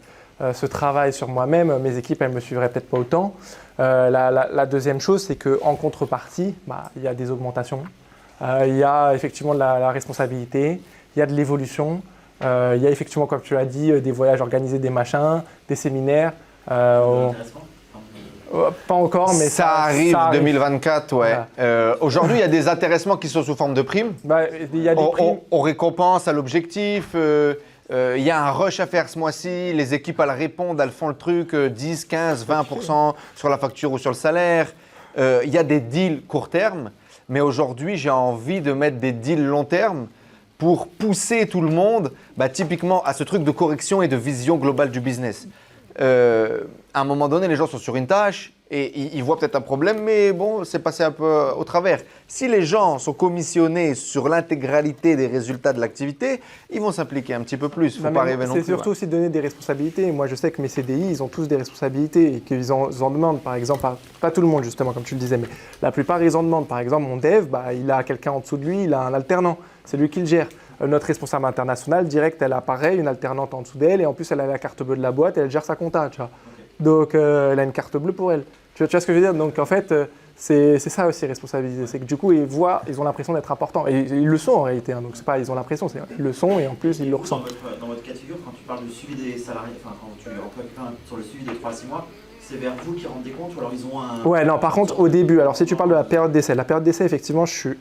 ce travail sur moi-même, mes équipes, elles ne me suivraient peut-être pas autant. La deuxième chose, c'est qu'en contrepartie, il y a des augmentations. Il y a effectivement de la responsabilité, il y a de l'évolution, il y a effectivement, comme tu l'as dit, des voyages organisés, des machins, des séminaires. Intéressant. Pas encore, mais ça arrive 2024, ouais. Voilà. Aujourd'hui, il y a des intéressements qui sont sous forme de primes. Il y a des primes. On récompense à l'objectif. Il y a un rush à faire ce mois-ci. Les équipes, elles répondent, elles font le truc 10, 15, 20% sur la facture ou sur le salaire. Il y a des deals court terme. Mais aujourd'hui, j'ai envie de mettre des deals long terme pour pousser tout le monde, typiquement à ce truc de correction et de vision globale du business. À un moment donné, les gens sont sur une tâche et ils voient peut-être un problème, mais bon, c'est passé un peu au travers. Si les gens sont commissionnés sur l'intégralité des résultats de l'activité, ils vont s'impliquer un petit peu plus. Faut pas rêver non plus. C'est surtout aussi donner des responsabilités. Moi, je sais que mes CDI, ils ont tous des responsabilités et qu'ils en demandent, par exemple, pas tout le monde justement, comme tu le disais, mais la plupart, ils en demandent. Par exemple, mon dev, il a quelqu'un en dessous de lui, il a un alternant, c'est lui qui le gère. Notre responsable international, direct, elle a pareil, une alternante en dessous d'elle et en plus, elle a la carte bleue de la boîte et elle gère sa compta, tu vois. Donc, elle a une carte bleue pour elle. Tu vois ce que je veux dire? Donc, en fait, c'est ça aussi, responsabiliser. C'est que du coup, ils ont l'impression d'être importants. Et ils le sont en réalité. Hein. Donc, c'est pas ils ont l'impression, ils le sont et en plus, ils le ressentent. Dans votre cas de figure, quand tu parles du suivi des salariés, enfin, quand tu emploies quelqu'un sur le suivi des 3 à 6 mois, c'est vers vous qui rendez compte ou alors ils ont un… Ouais, non, par contre, au début, alors si tu parles de la période d'essai, effectivement, je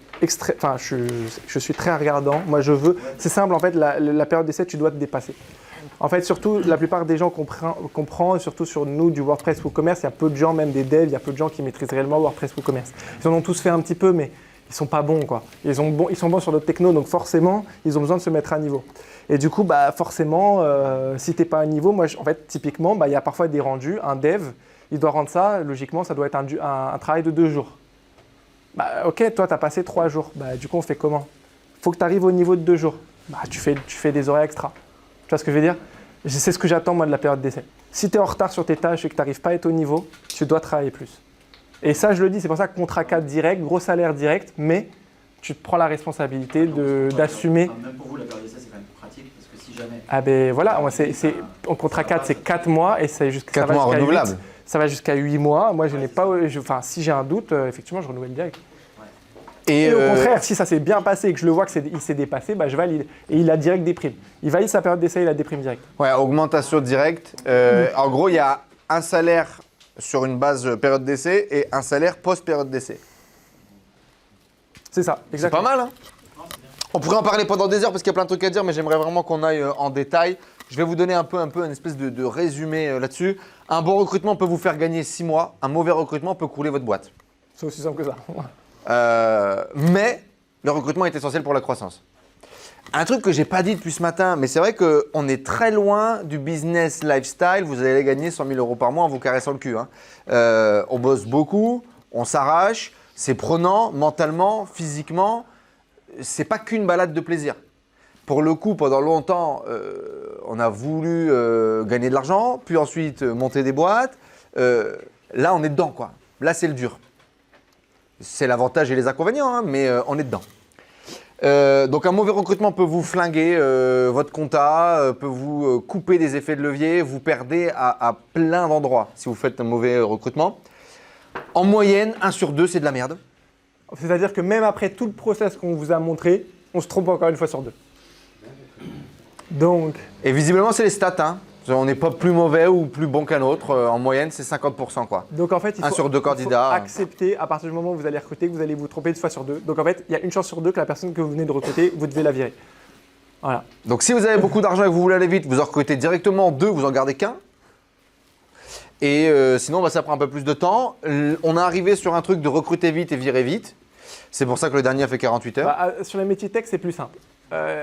suis très regardant. Moi, je veux… C'est simple, en fait, la période d'essai, tu dois te dépasser. En fait, surtout, la plupart des gens comprennent, surtout sur nous, du WordPress WooCommerce, il y a peu de gens, même des devs, il y a peu de gens qui maîtrisent réellement WordPress WooCommerce. Ils en ont tous fait un petit peu, mais ils ne sont pas bons, quoi. Ils sont bons sur d'autres technos, donc forcément, ils ont besoin de se mettre à niveau. Et du coup, forcément, si tu n'es pas à niveau, moi, en fait, typiquement, il y a parfois des rendus. Un dev, il doit rendre ça, logiquement, ça doit être un travail de 2 jours. Ok, toi, tu as passé 3 jours. Du coup, on fait comment? Il faut que tu arrives au niveau de 2 jours. Tu fais des horaires extra. Tu vois ce que je veux dire? C'est ce que j'attends, moi, de la période d'essai. Si tu es en retard sur tes tâches et que tu n'arrives pas à être au niveau, tu dois travailler plus. Et ça, je le dis, c'est pour ça que contrat 4 direct, gros salaire direct, mais tu te prends la responsabilité d'assumer. Même pour vous, la période d'essai, c'est quand même pratique, parce que si jamais… Ah ben voilà, en contrat 4, c'est 4 mois et ça mois renouvelables. Ça va jusqu'à 8 mois. Moi, je n'ai pas… si j'ai un doute, effectivement, je renouvelle direct. Et au contraire, si ça s'est bien passé et que je le vois qu'il s'est dépassé, je valide. Et il a direct des primes. Il valide sa période d'essai, il a des primes directes. Ouais, augmentation directe. En gros, il y a un salaire sur une base période d'essai et un salaire post-période d'essai. C'est ça, exactement. C'est pas mal, hein? On pourrait en parler pendant des heures parce qu'il y a plein de trucs à dire, mais j'aimerais vraiment qu'on aille en détail. Je vais vous donner un peu une espèce de résumé là-dessus. Un bon recrutement peut vous faire gagner 6 mois. Un mauvais recrutement peut couler votre boîte. C'est aussi simple que ça. Mais le recrutement est essentiel pour la croissance. Un truc que j'ai pas dit depuis ce matin, mais c'est vrai qu'on est très loin du business lifestyle. Vous allez gagner 100 000 € par mois en vous caressant le cul. Hein. On bosse beaucoup, on s'arrache, c'est prenant mentalement, physiquement. C'est pas qu'une balade de plaisir. Pour le coup, pendant longtemps, on a voulu gagner de l'argent, puis ensuite monter des boîtes. Là, on est dedans, quoi. Là, c'est le dur. C'est l'avantage et les inconvénients, hein, mais on est dedans. Donc un mauvais recrutement peut vous flinguer votre compta, peut vous couper des effets de levier, vous perdez à plein d'endroits si vous faites un mauvais recrutement. En moyenne, 1 sur 2, c'est de la merde. C'est-à-dire que même après tout le process qu'on vous a montré, on se trompe encore une fois sur 2. Donc… Et visiblement, c'est les stats. Hein. On n'est pas plus mauvais ou plus bon qu'un autre. En moyenne, c'est 50%. Quoi. Donc en fait, il 1 sur 2 candidats. faut accepter à partir du moment où vous allez recruter que vous allez vous tromper 1 fois sur 2. Donc en fait, il y a une chance sur 2 que la personne que vous venez de recruter, vous devez la virer. Voilà. Donc si vous avez beaucoup d'argent et que vous voulez aller vite, vous en recrutez directement 2, vous en gardez qu'un. Et sinon, ça prend un peu plus de temps. On est arrivé sur un truc de recruter vite et virer vite. C'est pour ça que le dernier a fait 48 heures. Sur les métiers tech, c'est plus simple.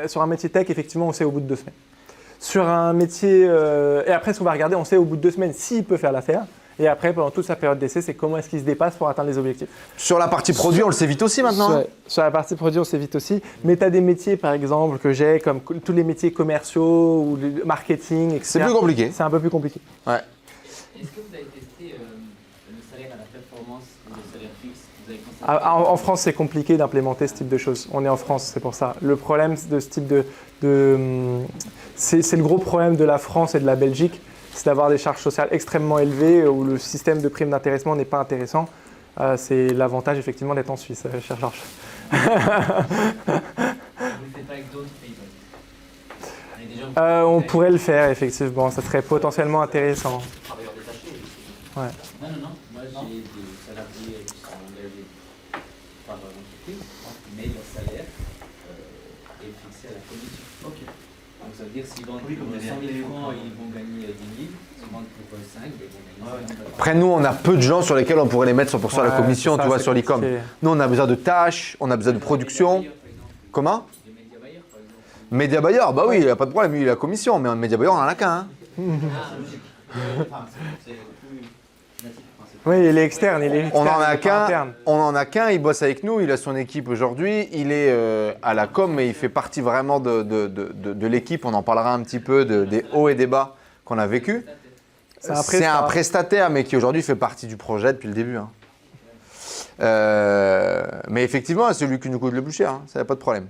Sur un métier tech, effectivement, on sait au bout de 2 semaines. Sur un métier… et après, ce qu'on va regarder, on sait au bout de 2 semaines s'il peut faire l'affaire. Et après, pendant toute sa période d'essai, c'est comment est-ce qu'il se dépasse pour atteindre les objectifs. Sur la partie produit, on le sait vite aussi maintenant. Hein. Sur la partie produit, on sait vite aussi. Mais tu as des métiers, par exemple, que j'ai, comme tous les métiers commerciaux ou le marketing, etc. C'est plus compliqué. C'est un peu plus compliqué. Ouais. Est-ce que vous avez testé le salaire à la performance ou le salaire fixe? Vous avez pensé En France, c'est compliqué d'implémenter ce type de choses. On est en France, c'est pour ça. Le problème de ce type c'est le gros problème de la France et de la Belgique, c'est d'avoir des charges sociales extrêmement élevées où le système de prime d'intéressement n'est pas intéressant. C'est l'avantage effectivement d'être en Suisse, cher Georges. Vous ne le faites pas avec d'autres pays, par exemple? Il y a des gens qui- On pourrait le faire effectivement, ça serait potentiellement intéressant. Travailleurs détachés. Ouais. Non. Moi, j'ai des salariés qui sont engagés par l'entreprise, mais leur salaire est fixé à la commission. Ok. Donc, ça veut dire s'ils vendent Oui, comme pour on 100 avait 000 francs, appelé, ils vont gagner 10 000. S'ils vendent pour 5, ils vont gagner 50 000. Après, nous, on a peu de gens sur lesquels on pourrait les mettre 100% à la Ouais, commission, c'est ça, tu vois, c'est sur l'e-com. compliqué. Nous, on a besoin de tâches, on a besoin de production. Comment? Les médias bailleurs, par exemple. Média Buyer, bah oui, il n'y a pas de problème, lui, il a la commission, mais un Média Buyer, on en a qu'un. Hein. C'est logique. Enfin, c'est plus natif. Enfin, c'est- Oui, il est externe, il est externe. On en a il est pas qu'un, interne. il bosse avec nous, il a son équipe aujourd'hui, il est à la com, mais il fait partie vraiment de l'équipe. On en parlera un petit peu des hauts et des bas qu'on a vécu. C'est un prestataire, mais qui aujourd'hui fait partie du projet depuis le début. Hein. Mais effectivement, c'est celui qui nous coûte le plus cher, hein, ça n'a pas de problème.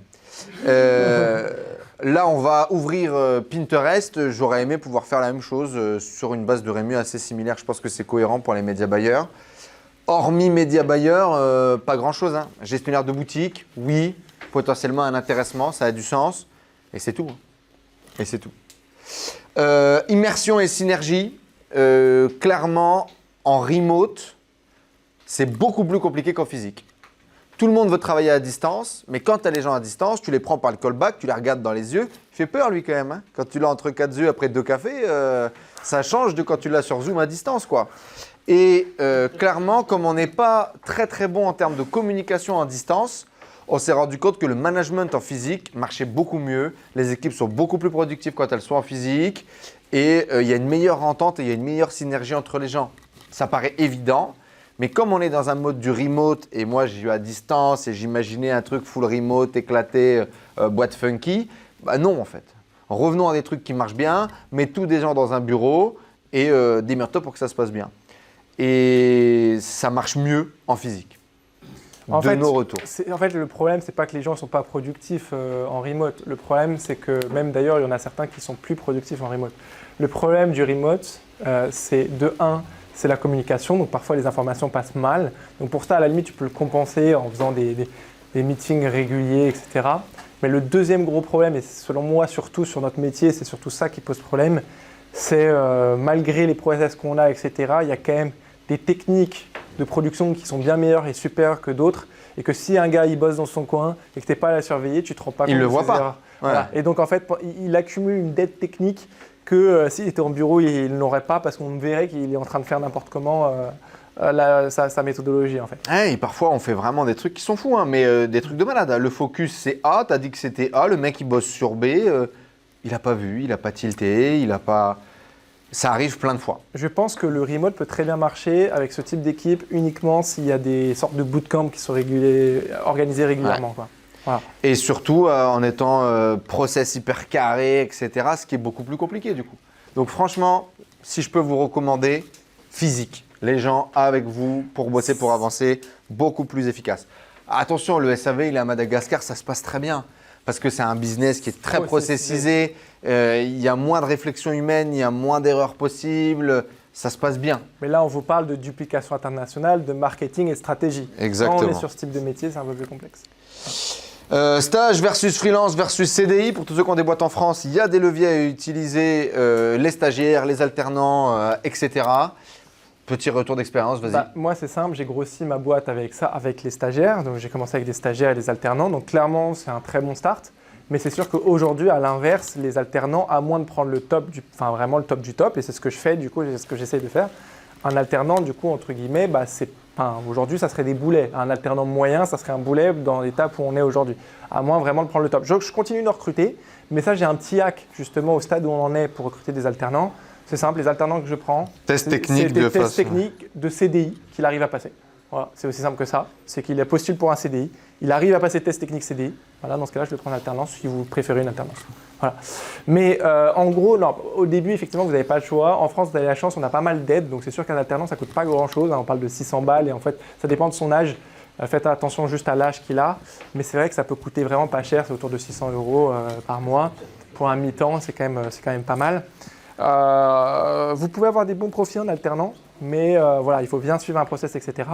Là, on va ouvrir Pinterest. J'aurais aimé pouvoir faire la même chose sur une base de rému assez similaire. Je pense que c'est cohérent pour les médias buyers. Hormis médias buyers, pas grand-chose. Hein. Gestionnaire de boutique, oui. Potentiellement un intéressement, ça a du sens. Et c'est tout. Hein. Et c'est tout. Immersion et synergie. Clairement, en remote, c'est beaucoup plus compliqué qu'en physique. Tout le monde veut travailler à distance, mais quand tu as les gens à distance, tu les prends par le callback, tu les regardes dans les yeux. Il fait peur, lui, quand même. Hein. Quand tu l'as entre 4 yeux après 2 cafés, ça change de quand tu l'as sur Zoom à distance, quoi. Et clairement, comme on n'est pas très très bon en termes de communication à distance, on s'est rendu compte que le management en physique marchait beaucoup mieux. Les équipes sont beaucoup plus productives quand elles sont en physique. Et il y a une meilleure entente et il y a une meilleure synergie entre les gens. Ça paraît évident. Mais comme on est dans un mode du remote, et moi j'ai eu à distance et j'imaginais un truc full remote, éclaté, boîte funky, bah non en fait. Revenons à des trucs qui marchent bien, mets tous des gens dans un bureau et démerde-toi pour que ça se passe bien. Et ça marche mieux en physique. En de fait, nos retours. En fait, le problème, c'est pas que les gens ne sont pas productifs en remote. Le problème, c'est que même d'ailleurs, il y en a certains qui sont plus productifs en remote. Le problème du remote, c'est de 1, c'est la communication. Donc parfois, les informations passent mal. Donc pour ça, à la limite, tu peux le compenser en faisant des meetings réguliers, etc. Mais le deuxième gros problème, et selon moi, surtout sur notre métier, c'est surtout ça qui pose problème, c'est malgré les process qu'on a, etc., il y a quand même des techniques de production qui sont bien meilleures et supérieures que d'autres, et que si un gars il bosse dans son coin et que tu n'es pas là à surveiller, tu ne te rends pas compte Il le de voit ses pas. erreurs. Ouais. Voilà. Et donc en fait, il accumule une dette technique que s'il était en bureau, il n'aurait pas parce qu'on verrait qu'il est en train de faire n'importe comment sa méthodologie en fait. Hein, et parfois, on fait vraiment des trucs qui sont fous, hein, mais des trucs de malade. Le focus, c'est A, tu as dit que c'était A, le mec, il bosse sur B, il n'a pas vu, il n'a pas tilté, il n'a pas… Ça arrive plein de fois. Je pense que le remote peut très bien marcher avec ce type d'équipe uniquement s'il y a des sortes de bootcamps qui sont organisés régulièrement. Ouais. Quoi. Voilà. Et surtout en étant process hyper carré, etc., ce qui est beaucoup plus compliqué du coup. Donc franchement, si je peux vous recommander, physique. Les gens avec vous pour bosser, pour avancer, beaucoup plus efficace. Attention, le SAV, il est à Madagascar, ça se passe très bien. Parce que c'est un business qui est très processisé, il y a moins de réflexion humaine, il y a moins d'erreurs possibles, ça se passe bien. Mais là, on vous parle de duplication internationale, de marketing et de stratégie. Exactement. Quand on est sur ce type de métier, c'est un peu plus complexe. Stage versus freelance versus CDI. Pour tous ceux qui ont des boîtes en France, il y a des leviers à utiliser, les stagiaires, les alternants, etc. Petit retour d'expérience, vas-y. Moi, c'est simple, j'ai grossi ma boîte avec ça, avec les stagiaires. Donc, j'ai commencé avec des stagiaires et des alternants. Donc, clairement, c'est un très bon start. Mais c'est sûr qu'aujourd'hui, à l'inverse, les alternants, à moins de prendre le top, vraiment le top du top, et c'est ce que je fais, du coup, c'est ce que j'essaye de faire. Un alternant, du coup, entre guillemets, aujourd'hui, ça serait des boulets. Un alternant moyen, ça serait un boulet dans l'étape où on est aujourd'hui. À moins vraiment de prendre le top. Je continue de recruter, mais ça, j'ai un petit hack, justement, au stade où on en est pour recruter des alternants. C'est simple, les alternants que je prends, Test c'est technique des de tests façon. techniques de CDI qu'il arrive à passer. Voilà, c'est aussi simple que ça. C'est qu'il postule pour un CDI, il arrive à passer test technique CDI. Voilà, dans ce cas-là, je le prends en alternance si vous préférez une alternance. Voilà. Mais en gros, non, au début, effectivement, vous n'avez pas le choix. En France, vous avez la chance, on a pas mal d'aides. Donc, c'est sûr qu'un alternant, ça ne coûte pas grand-chose. On parle de 600 balles et en fait, ça dépend de son âge. Faites attention juste à l'âge qu'il a. Mais c'est vrai que ça peut coûter vraiment pas cher. C'est autour de 600 € par mois. Pour un mi-temps, c'est quand même pas mal. Vous pouvez avoir des bons profits en alternant, mais voilà, il faut bien suivre un process, etc.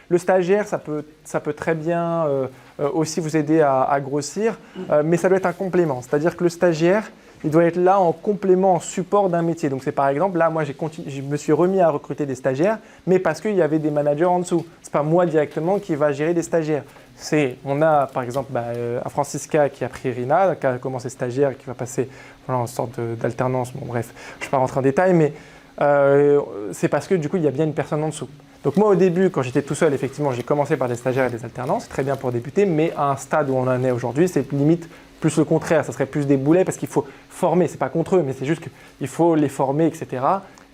Le stagiaire, ça peut très bien aussi vous aider à grossir, mais ça doit être un complément. C'est-à-dire que le stagiaire, il doit être là en complément, en support d'un métier. Donc c'est par exemple, là, moi, je me suis remis à recruter des stagiaires, mais parce qu'il y avait des managers en dessous. Ce n'est pas moi directement qui va gérer des stagiaires. On a par exemple un Francisca qui a pris Rina, qui a commencé stagiaire et qui va passer en sorte d'alternance. Bon bref, je ne vais pas rentrer en détail, mais c'est parce que du coup il y a bien une personne en dessous. Donc moi au début, quand j'étais tout seul, effectivement, j'ai commencé par des stagiaires et des alternants, c'est très bien pour débuter, mais à un stade où on en est aujourd'hui, c'est limite plus le contraire, ça serait plus des boulets parce qu'il faut former, c'est pas contre eux, mais c'est juste qu'il faut les former, etc.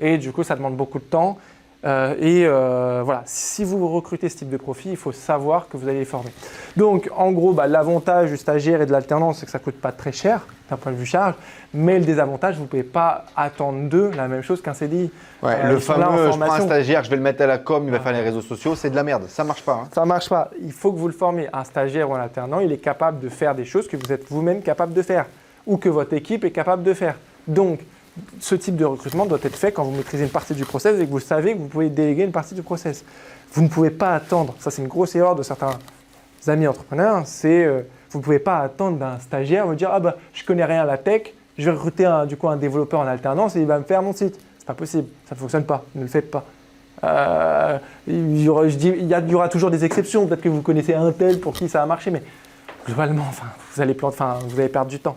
Et du coup ça demande beaucoup de temps. Voilà, si vous recrutez ce type de profil, il faut savoir que vous allez les former. Donc, en gros, l'avantage du stagiaire et de l'alternance, c'est que ça ne coûte pas très cher d'un point de vue charge, mais le désavantage, vous ne pouvez pas attendre d'eux la même chose qu'un CDI. Ouais, le ils sont là en fameux, je prends un formation. stagiaire, je vais le mettre à la com, il va faire les réseaux sociaux, c'est de la merde, ça marche pas. Hein. Ça ne marche pas. Il faut que vous le formiez. Un stagiaire ou un alternant, il est capable de faire des choses que vous êtes vous-même capable de faire ou que votre équipe est capable de faire. Donc, ce type de recrutement doit être fait quand vous maîtrisez une partie du process et que vous savez que vous pouvez déléguer une partie du process. Vous ne pouvez pas attendre, ça c'est une grosse erreur de certains amis entrepreneurs, vous ne pouvez pas attendre d'un stagiaire, vous dire « Ah bah, je ne connais rien à la tech, je vais recruter un développeur en alternance et il va me faire mon site. » C'est pas possible, ça ne fonctionne pas, ne le faites pas. Il y aura toujours des exceptions, peut-être que vous connaissez un tel pour qui ça a marché, mais globalement, vous allez perdre du temps.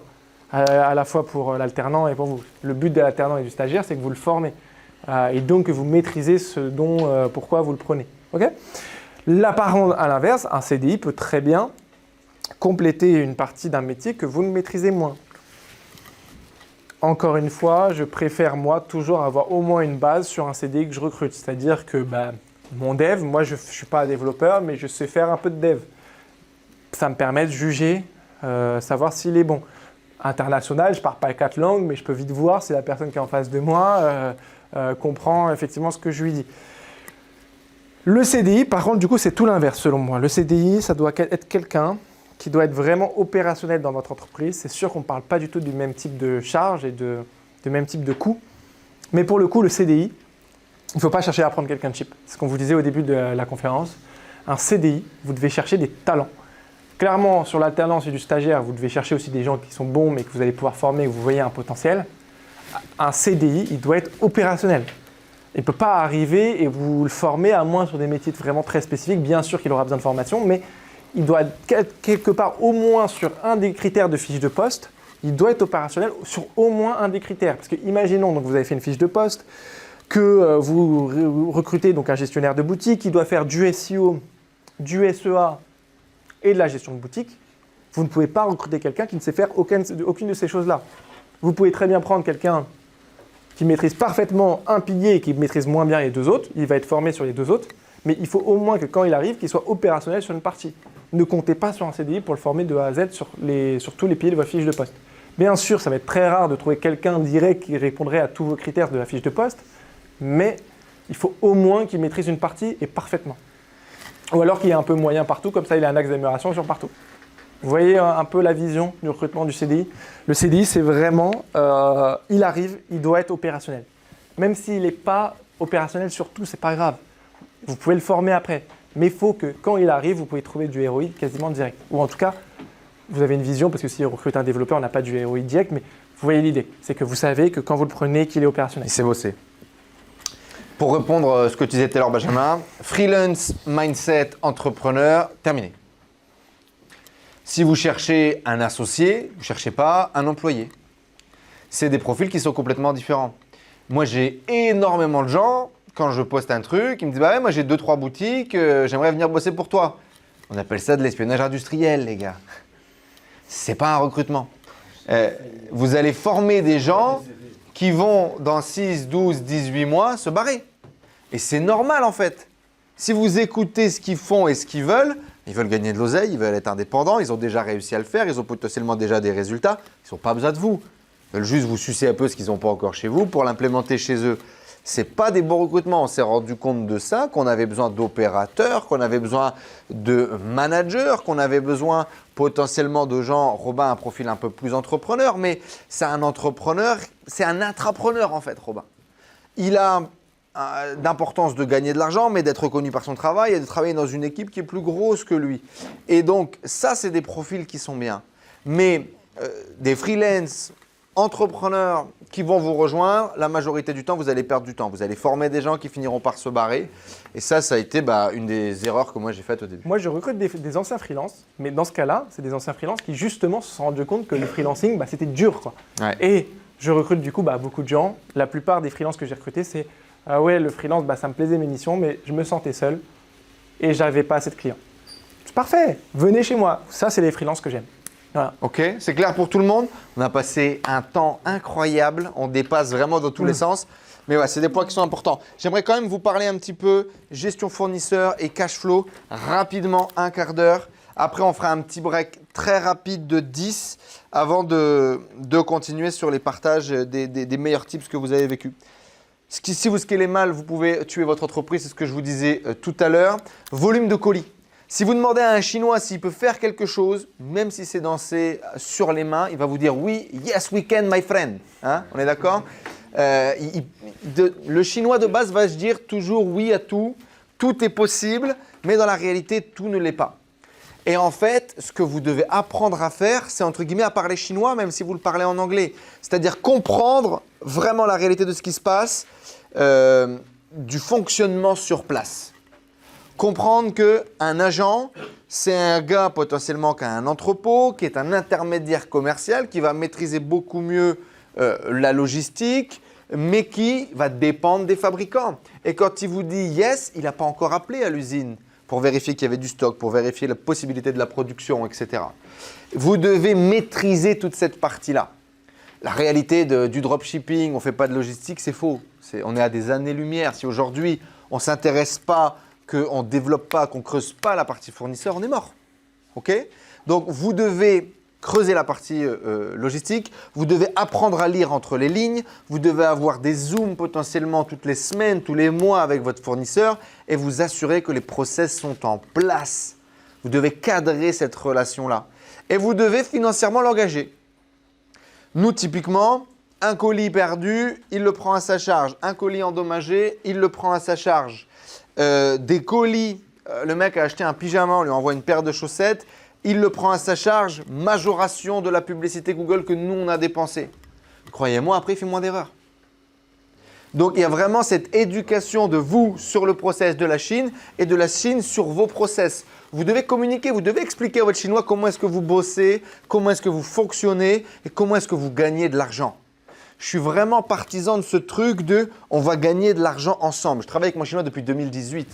À la fois pour l'alternant et pour vous. Le but de l'alternant et du stagiaire, c'est que vous le formez et donc que vous maîtrisez pourquoi vous le prenez. Okay, là, par contre, à l'inverse, un CDI peut très bien compléter une partie d'un métier que vous ne maîtrisez moins. Encore une fois, je préfère moi toujours avoir au moins une base sur un CDI que je recrute. C'est-à-dire que mon dev, moi je ne suis pas développeur, mais je sais faire un peu de dev. Ça me permet de juger, savoir s'il est bon. International, je ne parle pas 4 langues, mais je peux vite voir si la personne qui est en face de moi comprend effectivement ce que je lui dis. Le CDI, par contre, du coup, c'est tout l'inverse selon moi. Le CDI, ça doit être quelqu'un qui doit être vraiment opérationnel dans votre entreprise. C'est sûr qu'on ne parle pas du tout du même type de charge et du même type de coût. Mais pour le coup, le CDI, il ne faut pas chercher à prendre quelqu'un de cheap. C'est ce qu'on vous disait au début de la conférence. Un CDI, vous devez chercher des talents. Clairement, sur l'alternance et du stagiaire, vous devez chercher aussi des gens qui sont bons, mais que vous allez pouvoir former, où vous voyez un potentiel. Un CDI, il doit être opérationnel. Il ne peut pas arriver et vous le former, à moins sur des métiers vraiment très spécifiques. Bien sûr qu'il aura besoin de formation, mais il doit être quelque part, au moins sur un des critères de fiche de poste, il doit être opérationnel sur au moins un des critères. Parce que imaginons, donc vous avez fait une fiche de poste, que vous recrutez donc un gestionnaire de boutique qui doit faire du SEO, du SEA, et de la gestion de boutique, vous ne pouvez pas recruter quelqu'un qui ne sait faire aucune de ces choses-là. Vous pouvez très bien prendre quelqu'un qui maîtrise parfaitement un pilier et qui maîtrise moins bien les deux autres, il va être formé sur les deux autres, mais il faut au moins que quand il arrive, qu'il soit opérationnel sur une partie. Ne comptez pas sur un CDI pour le former de A à Z sur tous les piliers de votre fiche de poste. Bien sûr, ça va être très rare de trouver quelqu'un direct qui répondrait à tous vos critères de la fiche de poste, mais il faut au moins qu'il maîtrise une partie et parfaitement. Ou alors qu'il y ait un peu moyen partout, comme ça il a un axe d'amélioration sur partout. Vous voyez un peu la vision du recrutement du CDI. Le CDI, c'est vraiment, il arrive, il doit être opérationnel. Même s'il n'est pas opérationnel sur tout, c'est pas grave. Vous pouvez le former après. Mais il faut que quand il arrive, vous pouvez trouver du ROI quasiment direct. Ou en tout cas, vous avez une vision, parce que si on recrute un développeur, on n'a pas du ROI direct, mais vous voyez l'idée. C'est que vous savez que quand vous le prenez, qu'il est opérationnel. Il s'est bossé. Pour répondre à ce que tu disais tout à l'heure, Benjamin, freelance, mindset, entrepreneur, terminé. Si vous cherchez un associé, vous ne cherchez pas un employé. C'est des profils qui sont complètement différents. Moi, j'ai énormément de gens, quand je poste un truc, ils me disent « Bah ouais, moi j'ai 2-3 boutiques, j'aimerais venir bosser pour toi. » On appelle ça de l'espionnage industriel, les gars. C'est pas un recrutement. Vous allez former des gens qui vont dans 6, 12, 18 mois se barrer. Et c'est normal en fait. Si vous écoutez ce qu'ils font et ce qu'ils veulent, ils veulent gagner de l'oseille, ils veulent être indépendants, ils ont déjà réussi à le faire, ils ont potentiellement déjà des résultats, ils n'ont pas besoin de vous. Ils veulent juste vous sucer un peu ce qu'ils n'ont pas encore chez vous pour l'implémenter chez eux. Ce n'est pas des bons recrutements. On s'est rendu compte de ça, qu'on avait besoin d'opérateurs, qu'on avait besoin de managers, qu'on avait besoin potentiellement de gens. Robin a un profil un peu plus entrepreneur, mais c'est un entrepreneur, c'est un intrapreneur en fait, Robin. Il a d'importance de gagner de l'argent, mais d'être reconnu par son travail et de travailler dans une équipe qui est plus grosse que lui. Et donc, ça, c'est des profils qui sont bien. Mais des freelances, entrepreneurs qui vont vous rejoindre, la majorité du temps, vous allez perdre du temps. Vous allez former des gens qui finiront par se barrer. Et ça a été une des erreurs que moi j'ai faites au début. Moi, je recrute des anciens freelances, mais dans ce cas-là, c'est des anciens freelances qui justement se sont rendus compte que le freelancing, c'était dur, quoi. Ouais. Et je recrute du coup beaucoup de gens. La plupart des freelances que j'ai recrutés, c'est « Ah ouais, le freelance, ça me plaisait mes missions, mais je me sentais seul et j'avais pas assez de clients. » C'est parfait, venez chez moi. Ça, c'est les freelances que j'aime. Voilà. Ok, c'est clair pour tout le monde. On a passé un temps incroyable. On dépasse vraiment dans tous les sens. Mais ouais, c'est des points qui sont importants. J'aimerais quand même vous parler un petit peu gestion fournisseur et cash flow rapidement, un quart d'heure. Après, on fera un petit break très rapide de 10 avant de continuer sur les partages des meilleurs tips que vous avez vécus. Si vous scalez mal, vous pouvez tuer votre entreprise, c'est ce que je vous disais tout à l'heure. Volume de colis. Si vous demandez à un Chinois s'il peut faire quelque chose, même si c'est danser sur les mains, il va vous dire oui, yes we can my friend. Hein, on est d'accord? Le Chinois de base va se dire toujours oui à tout, tout est possible, mais dans la réalité, tout ne l'est pas. Et en fait, ce que vous devez apprendre à faire, c'est entre guillemets à parler chinois, même si vous le parlez en anglais. C'est-à-dire comprendre vraiment la réalité de ce qui se passe, du fonctionnement sur place. Comprendre qu'un agent, c'est un gars potentiellement qui a un entrepôt, qui est un intermédiaire commercial, qui va maîtriser beaucoup mieux la logistique, mais qui va dépendre des fabricants. Et quand il vous dit yes, il n'a pas encore appelé à l'usine pour vérifier qu'il y avait du stock, pour vérifier la possibilité de la production, etc. Vous devez maîtriser toute cette partie-là. La réalité du dropshipping, on ne fait pas de logistique, c'est faux. On est à des années-lumière. Si aujourd'hui, on ne s'intéresse pas, qu'on ne développe pas, qu'on ne creuse pas la partie fournisseur, on est mort. Okay? Donc, vous devez creuser la partie logistique, vous devez apprendre à lire entre les lignes, vous devez avoir des zooms potentiellement toutes les semaines, tous les mois avec votre fournisseur et vous assurer que les process sont en place. Vous devez cadrer cette relation-là et vous devez financièrement l'engager. Nous, typiquement, un colis perdu, il le prend à sa charge. Un colis endommagé, il le prend à sa charge. Des colis, le mec a acheté un pyjama, on lui envoie une paire de chaussettes, il le prend à sa charge, majoration de la publicité Google que nous, on a dépensée. Croyez-moi, après, il fait moins d'erreurs. Donc, il y a vraiment cette éducation de vous sur le process de la Chine et de la Chine sur vos process. Vous devez communiquer, vous devez expliquer à votre Chinois comment est-ce que vous bossez, comment est-ce que vous fonctionnez et comment est-ce que vous gagnez de l'argent. Je suis vraiment partisan de ce truc de « on va gagner de l'argent ensemble ». Je travaille avec mon Chinois depuis 2018.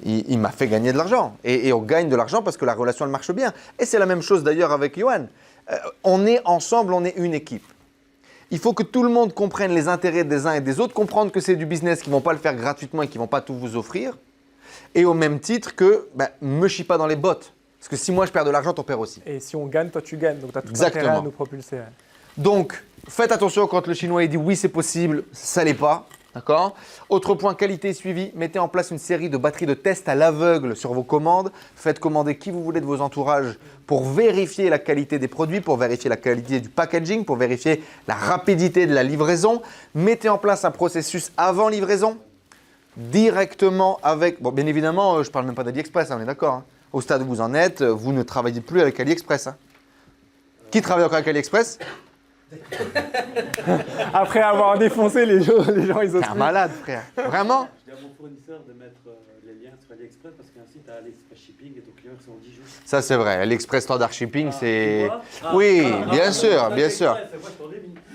Il m'a fait gagner de l'argent. Et on gagne de l'argent parce que la relation, elle marche bien. Et c'est la même chose d'ailleurs avec Yohan. On est ensemble, on est une équipe. Il faut que tout le monde comprenne les intérêts des uns et des autres, comprendre que c'est du business, qu'ils ne vont pas le faire gratuitement et qu'ils ne vont pas tout vous offrir. Et au même titre que, me chie pas dans les bottes. Parce que si moi je perds de l'argent, t'en perds aussi. Et si on gagne, toi tu gagnes. Donc tu as tout intérêt à nous propulser. Ouais. Donc, faites attention quand le Chinois il dit oui, c'est possible, ça l'est pas. D'accord? Autre point, qualité et suivi. Mettez en place une série de batteries de tests à l'aveugle sur vos commandes. Faites commander qui vous voulez de vos entourages pour vérifier la qualité des produits, pour vérifier la qualité du packaging, pour vérifier la rapidité de la livraison. Mettez en place un processus avant livraison, directement avec… Bon, bien évidemment, je ne parle même pas d'AliExpress, on est d'accord. Hein. Au stade où vous en êtes, vous ne travaillez plus avec AliExpress. Hein. Qui travaille encore avec AliExpress? Après avoir défoncé les gens ils ont… T'es un malade, frère. Vraiment? Je dis à mon fournisseur de mettre les liens sur AliExpress parce qu'un site à AliExpress Shipping et ton client sont en 10 jours. Ça, c'est vrai. AliExpress Standard Shipping, c'est… Oui, bien sûr, bien sûr.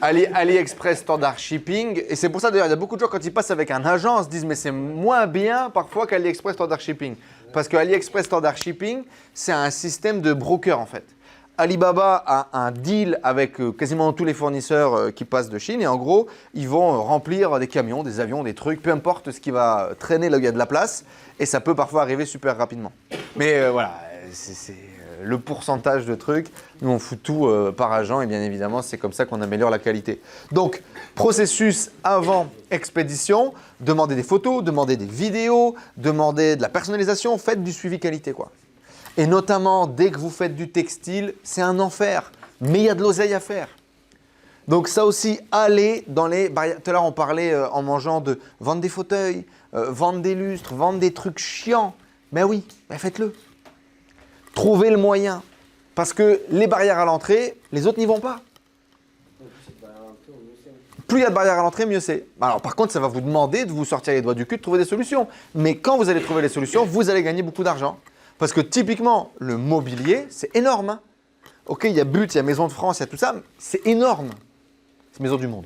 AliExpress Standard Shipping. Et c'est pour ça, d'ailleurs, il y a beaucoup de gens, quand ils passent avec un agent, se disent « Mais c'est moins bien parfois qu'AliExpress Standard Shipping. » Parce que AliExpress Standard Shipping, c'est un système de broker, en fait. Alibaba a un deal avec quasiment tous les fournisseurs qui passent de Chine et en gros, ils vont remplir des camions, des avions, des trucs, peu importe ce qui va traîner là où il y a de la place et ça peut parfois arriver super rapidement. Mais voilà, c'est le pourcentage de trucs. Nous, on fout tout par agent et bien évidemment, c'est comme ça qu'on améliore la qualité. Donc, processus avant expédition, demandez des photos, demandez des vidéos, demandez de la personnalisation, faites du suivi qualité, quoi. Et notamment, dès que vous faites du textile, c'est un enfer. Mais il y a de l'oseille à faire. Donc ça aussi, allez dans les barrières. Tout à l'heure, on parlait en mangeant de vendre des fauteuils, vendre des lustres, vendre des trucs chiants. Mais oui, mais faites-le. Trouvez le moyen. Parce que les barrières à l'entrée, les autres n'y vont pas. Plus il y a de barrières à l'entrée, mieux c'est. Alors par contre, ça va vous demander de vous sortir les doigts du cul, de trouver des solutions. Mais quand vous allez trouver les solutions, vous allez gagner beaucoup d'argent. Parce que typiquement, le mobilier, c'est énorme. Hein. Ok, il y a But, il y a Maison de France, il y a tout ça, c'est énorme. C'est Maison du Monde.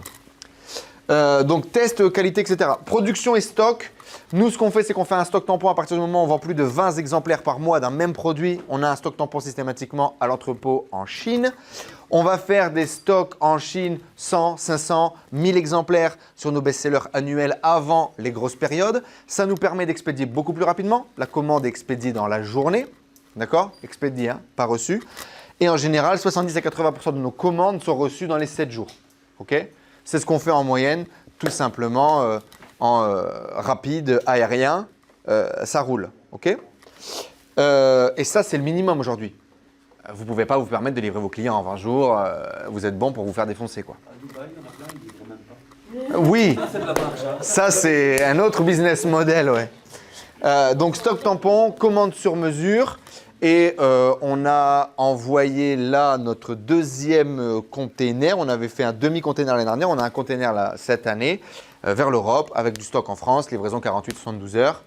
Donc test, qualité, etc. Production et stock. Nous, ce qu'on fait, c'est qu'on fait un stock tampon à partir du moment où on vend plus de 20 exemplaires par mois d'un même produit. On a un stock tampon systématiquement à l'entrepôt en Chine. On va faire des stocks en Chine 100, 500, 1000 exemplaires sur nos best-sellers annuels avant les grosses périodes. Ça nous permet d'expédier beaucoup plus rapidement. La commande est expédiée dans la journée. D'accord? Expédiée, hein, pas reçue. Et en général, 70 à 80% de nos commandes sont reçues dans les 7 jours. Ok? C'est ce qu'on fait en moyenne, tout simplement en rapide, aérien. Ça roule. Ok? Et ça, c'est le minimum aujourd'hui. Vous ne pouvez pas vous permettre de livrer vos clients en 20 jours. Vous êtes bon pour vous faire défoncer, quoi. À Dubaï, il y en a plein, ils ne livrent même pas. Oui, Ça, c'est de la marge. Hein. ça c'est un autre business model, ouais. Donc stock tampon, commande sur mesure. Et on a envoyé là notre deuxième container. On avait fait un demi-container l'année dernière. On a un container là cette année vers l'Europe avec du stock en France, livraison 48-72 heures.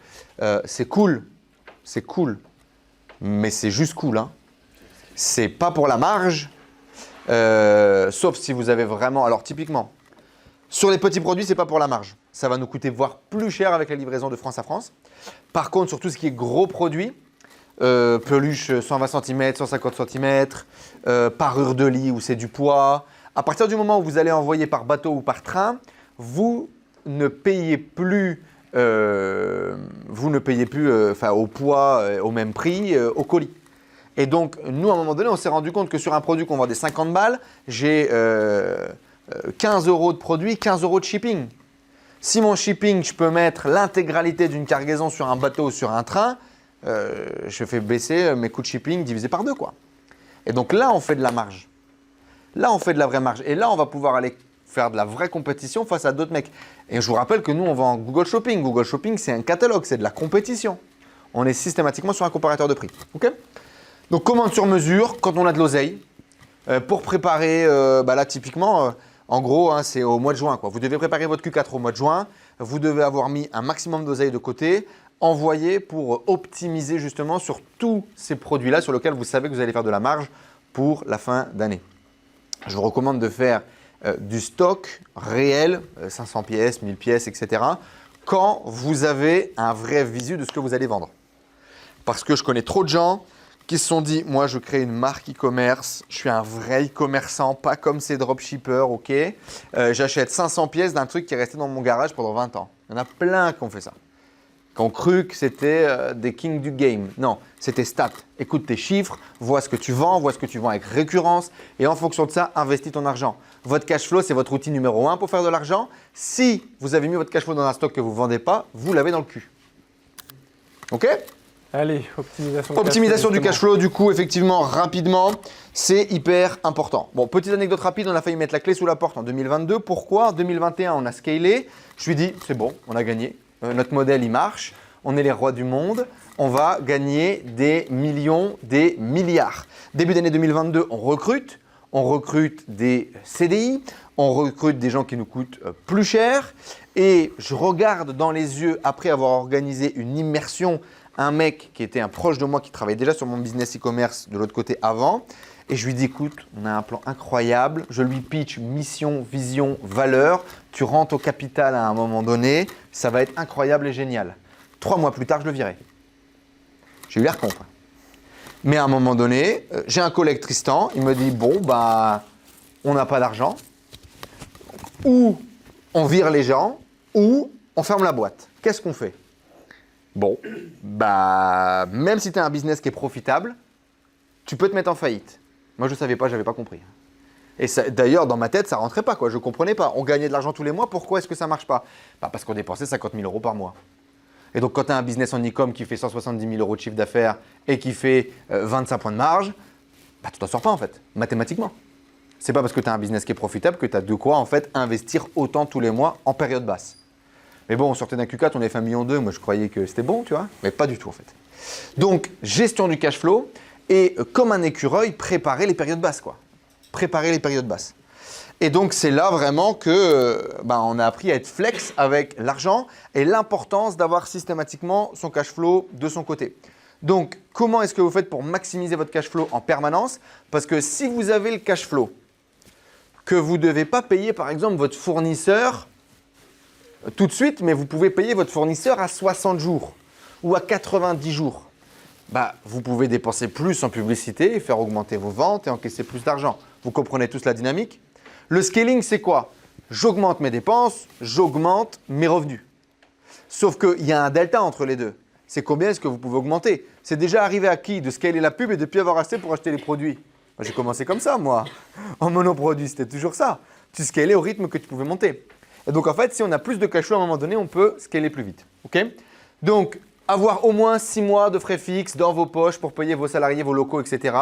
C'est cool, mais c'est juste cool, hein. C'est pas pour la marge, sauf si vous avez vraiment… Alors typiquement, sur les petits produits, c'est pas pour la marge. Ça va nous coûter voire plus cher avec la livraison de France à France. Par contre, sur tout ce qui est gros produits, peluche 120 cm, 150 cm, parure de lit où c'est du poids, à partir du moment où vous allez envoyer par bateau ou par train, vous ne payez plus au poids, au même prix, au colis. Et donc, nous, à un moment donné, on s'est rendu compte que sur un produit qu'on vendait 50 balles, j'ai 15 € de produit, 15 € de shipping. Si mon shipping, je peux mettre l'intégralité d'une cargaison sur un bateau ou sur un train, je fais baisser mes coûts de shipping divisé par 2, quoi. Et donc là, on fait de la marge. Là, on fait de la vraie marge. Et là, on va pouvoir aller faire de la vraie compétition face à d'autres mecs. Et je vous rappelle que nous, on vend Google Shopping. Google Shopping, c'est un catalogue, c'est de la compétition. On est systématiquement sur un comparateur de prix. Ok ? Donc, commande sur mesure, quand on a de l'oseille, pour préparer, là, typiquement, en gros, hein, c'est au mois de juin, quoi. Vous devez préparer votre Q4 au mois de juin. Vous devez avoir mis un maximum d'oseille de côté, envoyé pour optimiser justement sur tous ces produits-là sur lesquels vous savez que vous allez faire de la marge pour la fin d'année. Je vous recommande de faire du stock réel, 500 pièces, 1000 pièces, etc. quand vous avez un vrai visu de ce que vous allez vendre. Parce que je connais trop de gens qui se sont dit, moi je crée une marque e-commerce, je suis un vrai e-commerçant, pas comme ces dropshippers, ok. J'achète 500 pièces d'un truc qui est resté dans mon garage pendant 20 ans. Il y en a plein qui ont fait ça. Qui ont cru que c'était des kings du game. Non, c'était stats. Écoute tes chiffres, vois ce que tu vends avec récurrence et en fonction de ça, investis ton argent. Votre cash flow, c'est votre outil numéro 1 pour faire de l'argent. Si vous avez mis votre cash flow dans un stock que vous ne vendez pas, vous l'avez dans le cul. Ok ? Allez, Optimisation du cash flow, du coup, effectivement, rapidement, c'est hyper important. Bon, petite anecdote rapide, on a failli mettre la clé sous la porte en 2022. Pourquoi ? En 2021, on a scalé. Je lui ai dit, c'est bon, on a gagné. Notre modèle, il marche. On est les rois du monde. On va gagner des millions, des milliards. Début d'année 2022, on recrute. On recrute des CDI. On recrute des gens qui nous coûtent plus cher. Et je regarde dans les yeux, après avoir organisé une immersion, un mec qui était un proche de moi qui travaillait déjà sur mon business e-commerce de l'autre côté avant. Et je lui dis, écoute, on a un plan incroyable. Je lui pitch mission, vision, valeur. Tu rentres au capital à un moment donné. Ça va être incroyable et génial. 3 mois plus tard, je le virais. J'ai eu l'air con. Mais à un moment donné, j'ai un collègue Tristan, il me dit, bon, bah, on n'a pas d'argent, ou on vire les gens, ou on ferme la boîte. Qu'est-ce qu'on fait? Bon, bah, même si tu as un business qui est profitable, tu peux te mettre en faillite. Moi, je ne savais pas, je n'avais pas compris. Et d'ailleurs, dans ma tête, ça ne rentrait pas, quoi. Je ne comprenais pas. On gagnait de l'argent tous les mois, pourquoi est-ce que ça ne marche pas? Bah, parce qu'on dépensait 50 000 € par mois. Et donc, quand tu as un business en e-com qui fait 170 000 € de chiffre d'affaires et qui fait 25 points de marge, bah, tu t'en sors pas en fait, mathématiquement. C'est pas parce que tu as un business qui est profitable que tu as de quoi en fait investir autant tous les mois en période basse. Mais bon, on sortait d'un Q4, on avait fait 1,2 million, moi je croyais que c'était bon, tu vois, mais pas du tout en fait. Donc, gestion du cash flow et comme un écureuil, préparer les périodes basses, quoi. Préparer les périodes basses. Et donc, c'est là vraiment que on a appris à être flex avec l'argent et l'importance d'avoir systématiquement son cash flow de son côté. Donc, comment est-ce que vous faites pour maximiser votre cash flow en permanence? Parce que si vous avez le cash flow, que vous ne devez pas payer par exemple votre fournisseur tout de suite, mais vous pouvez payer votre fournisseur à 60 jours ou à 90 jours. Bah, vous pouvez dépenser plus en publicité, faire augmenter vos ventes et encaisser plus d'argent. Vous comprenez tous la dynamique? Le scaling, c'est quoi? J'augmente mes dépenses, j'augmente mes revenus. Sauf qu'il y a un delta entre les deux. C'est combien est-ce que vous pouvez augmenter? C'est déjà arrivé à qui de scaler la pub et de ne plus avoir assez pour acheter les produits? Moi, j'ai commencé comme ça, moi. En monoproduit, c'était toujours ça. Tu scalais au rythme que tu pouvais monter. Et donc, en fait, si on a plus de cash flow à un moment donné, on peut scaler plus vite. Okay? Donc, avoir au moins 6 mois de frais fixes dans vos poches pour payer vos salariés, vos locaux, etc.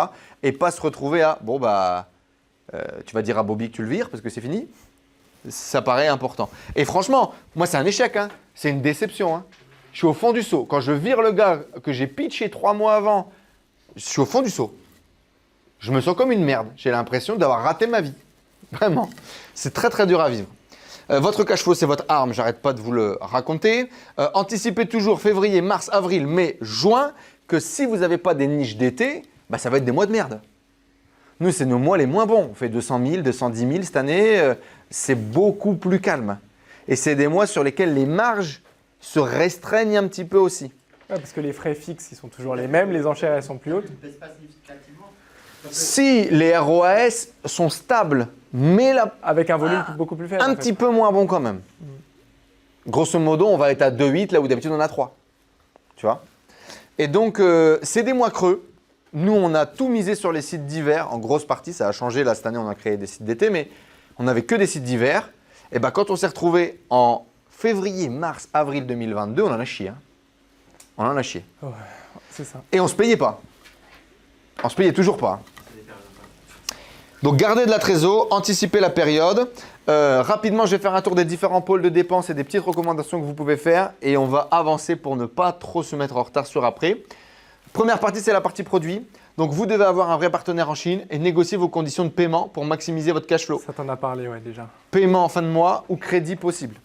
Et pas se retrouver à, bon, bah, tu vas dire à Bobby que tu le vires parce que c'est fini. Ça paraît important. Et franchement, moi, c'est un échec. Hein. C'est une déception. Hein. Je suis au fond du seau. Quand je vire le gars que j'ai pitché 3 mois avant, je suis au fond du seau. Je me sens comme une merde. J'ai l'impression d'avoir raté ma vie. Vraiment. C'est très, très dur à vivre. Votre cash flow, c'est votre arme. J'arrête pas de vous le raconter. Anticipez toujours février, mars, avril, mai, juin, que si vous n'avez pas des niches d'été, bah, ça va être des mois de merde. Nous, c'est nos mois les moins bons. On fait 200 000, 210 000 cette année. C'est beaucoup plus calme. Et c'est des mois sur lesquels les marges se restreignent un petit peu aussi. Ouais, parce que les frais fixes, ils sont toujours les mêmes. Les enchères, elles sont plus hautes. Tu ne baisses pas significativement. Si les ROAS sont stables, mais avec un volume beaucoup plus faible. Un petit peu moins bon quand même. Grosso modo, on va être à 2,8 là où d'habitude on a 3. Tu vois? Et donc, c'est des mois creux. Nous, on a tout misé sur les sites d'hiver. En grosse partie, ça a changé. Là, cette année, on a créé des sites d'été, mais on n'avait que des sites d'hiver. Et ben, quand on s'est retrouvé en février, mars, avril 2022, on en a chié. Hein. On en a chié. Ouais, c'est ça. Et on ne se payait pas. On ne se payait toujours pas. Donc, gardez de la trésor, anticipez la période. Rapidement, je vais faire un tour des différents pôles de dépenses et des petites recommandations que vous pouvez faire. Et on va avancer pour ne pas trop se mettre en retard sur après. Première partie, c'est la partie produit. Donc, vous devez avoir un vrai partenaire en Chine et négocier vos conditions de paiement pour maximiser votre cash flow. Ça t'en a parlé, ouais, déjà. Paiement en fin de mois ou crédit possible.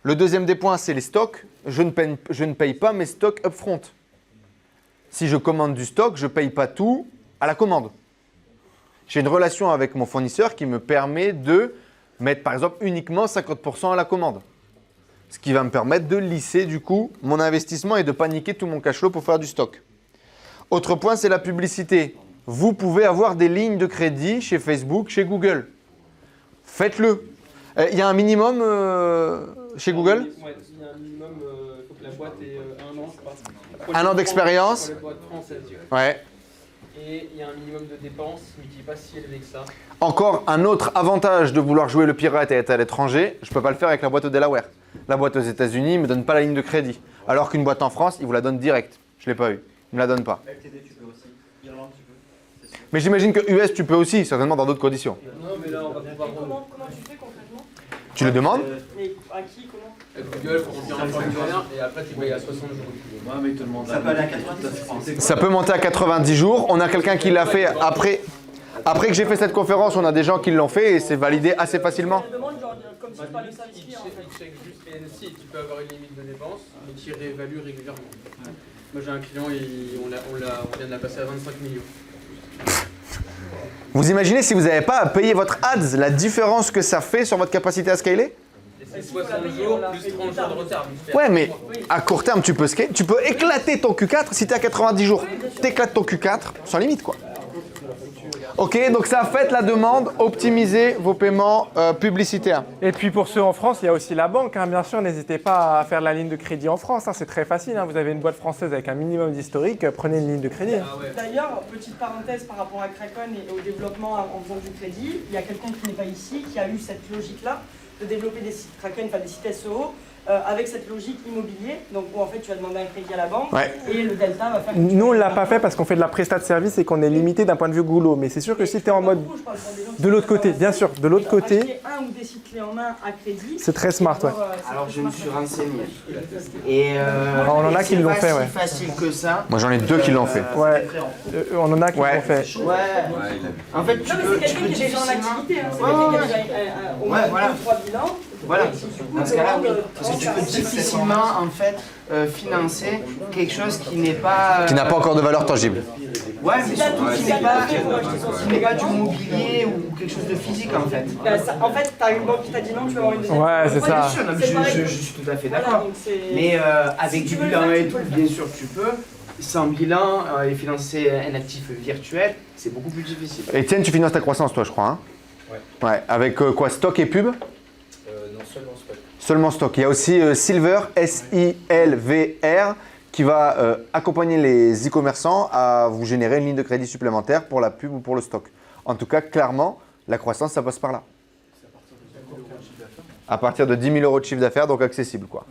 Le deuxième des points, c'est les stocks. Je ne paye pas mes stocks upfront. Si je commande du stock, je ne paye pas tout à la commande. J'ai une relation avec mon fournisseur qui me permet de mettre par exemple uniquement 50% à la commande. Ce qui va me permettre de lisser du coup mon investissement et de paniquer tout mon cash flow pour faire du stock. Autre point, c'est la publicité. Vous pouvez avoir des lignes de crédit chez Facebook, chez Google. Faites-le. Il y a un minimum chez Google? Ouais, il y a un minimum, il faut que la boîte ait 1 an, je crois. Un an d'expérience? Pour les boîtes françaises. Ouais. Et il y a un minimum de dépenses, mais qui n'est pas si élevé que ça. Encore un autre avantage de vouloir jouer le pirate et être à l'étranger, je ne peux pas le faire avec la boîte au Delaware. La boîte aux États-Unis ne me donne pas la ligne de crédit. Alors qu'une boîte en France, ils vous la donnent direct. Je ne l'ai pas eu. Ils ne me la donnent pas. Avec TD, tu peux aussi. Irlande, tu peux. C'est sûr. Mais j'imagine que US, tu peux aussi, certainement dans d'autres conditions. Non, mais là, on va pouvoir. Comment tu fais concrètement? Tu le demandes? Mais à qui, comment? Avec Google, il faut remplir un formulaire et après tu payes à 60 jours. Ouais, mais il te demande Ça peut aller à 90. Ça peut monter à 90 jours. On a quelqu'un qui l'a fait après. Après que j'ai fait cette conférence, on a des gens qui l'ont fait et c'est validé assez facilement. Je demande, genre, comme si je parlais ça Il ici, en fait. check juste les NSI et tu peux avoir une limite de dépenses, mais tu réévalues régulièrement. Moi j'ai un client, on vient de la passer à 25 millions. Vous imaginez si vous n'avez pas à payer votre ads, la différence que ça fait sur votre capacité à scaler? Et c'est si, faut la 60 payer, jours on l'a plus fait 30 plus jours tard. de retard. Ouais, mais à court terme, tu peux éclater ton Q4 si t'es à 90 jours. T'éclates ton Q4 sans limite, quoi. Ok, donc ça faites la demande, optimisez vos paiements publicitaires. Et puis pour ceux en France, il y a aussi la banque. Hein. Bien sûr, n'hésitez pas à faire la ligne de crédit en France. Hein. C'est très facile. Hein. Vous avez une boîte française avec un minimum d'historique, prenez une ligne de crédit. Ah ouais. D'ailleurs, petite parenthèse par rapport à Kraken et au développement en faisant du crédit, il y a quelqu'un qui n'est pas ici qui a eu cette logique-là de développer des sites Kraken, enfin des sites SEO, avec cette logique immobilier, donc où en fait tu vas demander un crédit à la banque et le delta va faire... Nous, on ne l'a pas fait parce qu'on fait de la prestat de service et qu'on est limité d'un point de vue goulot. Mais c'est sûr que si tu es en mode de l'autre côté, bien sûr, de l'autre côté, Acheter un ou des sites clés en main à crédit. c'est très smart. Ouais. Alors je me suis renseigné. Et on en a qui l'ont fait, C'est ouais. pas si facile que ça. Moi, j'en ai 2 qui l'ont fait. Ouais. On en a qui l'ont fait. Ouais. En fait, tu Non, mais peux, c'est tu quelqu'un peux qui est déjà en difficilement. activité, hein. C'est Ouais, quelqu'un qui ouais. a déjà au moins Ouais, voilà. 2 ou 3 bilans. Voilà. Et qui, du coup, Dans ce cas-là, oui. demande, Parce que tu peux difficilement en fait financer quelque chose qui n'est pas. Qui n'a pas encore de valeur tangible. Ouais, mais Si t'as surtout tout, qui si n'est t'as pas, tout fait pour acheter son qui n'est pas du site, mobilier ou quelque chose de physique en fait. en fait, t'as une banque qui t'a dit non, tu vas avoir une deuxième. Ouais, c'est ça. Bien sûr, non, mais C'est pareil. je suis tout à fait Voilà, d'accord. donc c'est- Mais avec Si du tu veux le bilan faire, et tu tout, peux le faire. bien sûr tu peux. Sans bilan et financer un actif virtuel, c'est beaucoup plus difficile. Etienne, tu finances ta croissance, toi, je crois. Hein ouais. Avec quoi, stock et pub? Non seulement stock. Seulement stock. Il y a aussi Silver, S-I-L-V-R, qui va accompagner les e-commerçants à vous générer une ligne de crédit supplémentaire pour la pub ou pour le stock. En tout cas, clairement, la croissance, ça passe par là. À partir de 10 000 euros de chiffre d'affaires, donc accessible, quoi.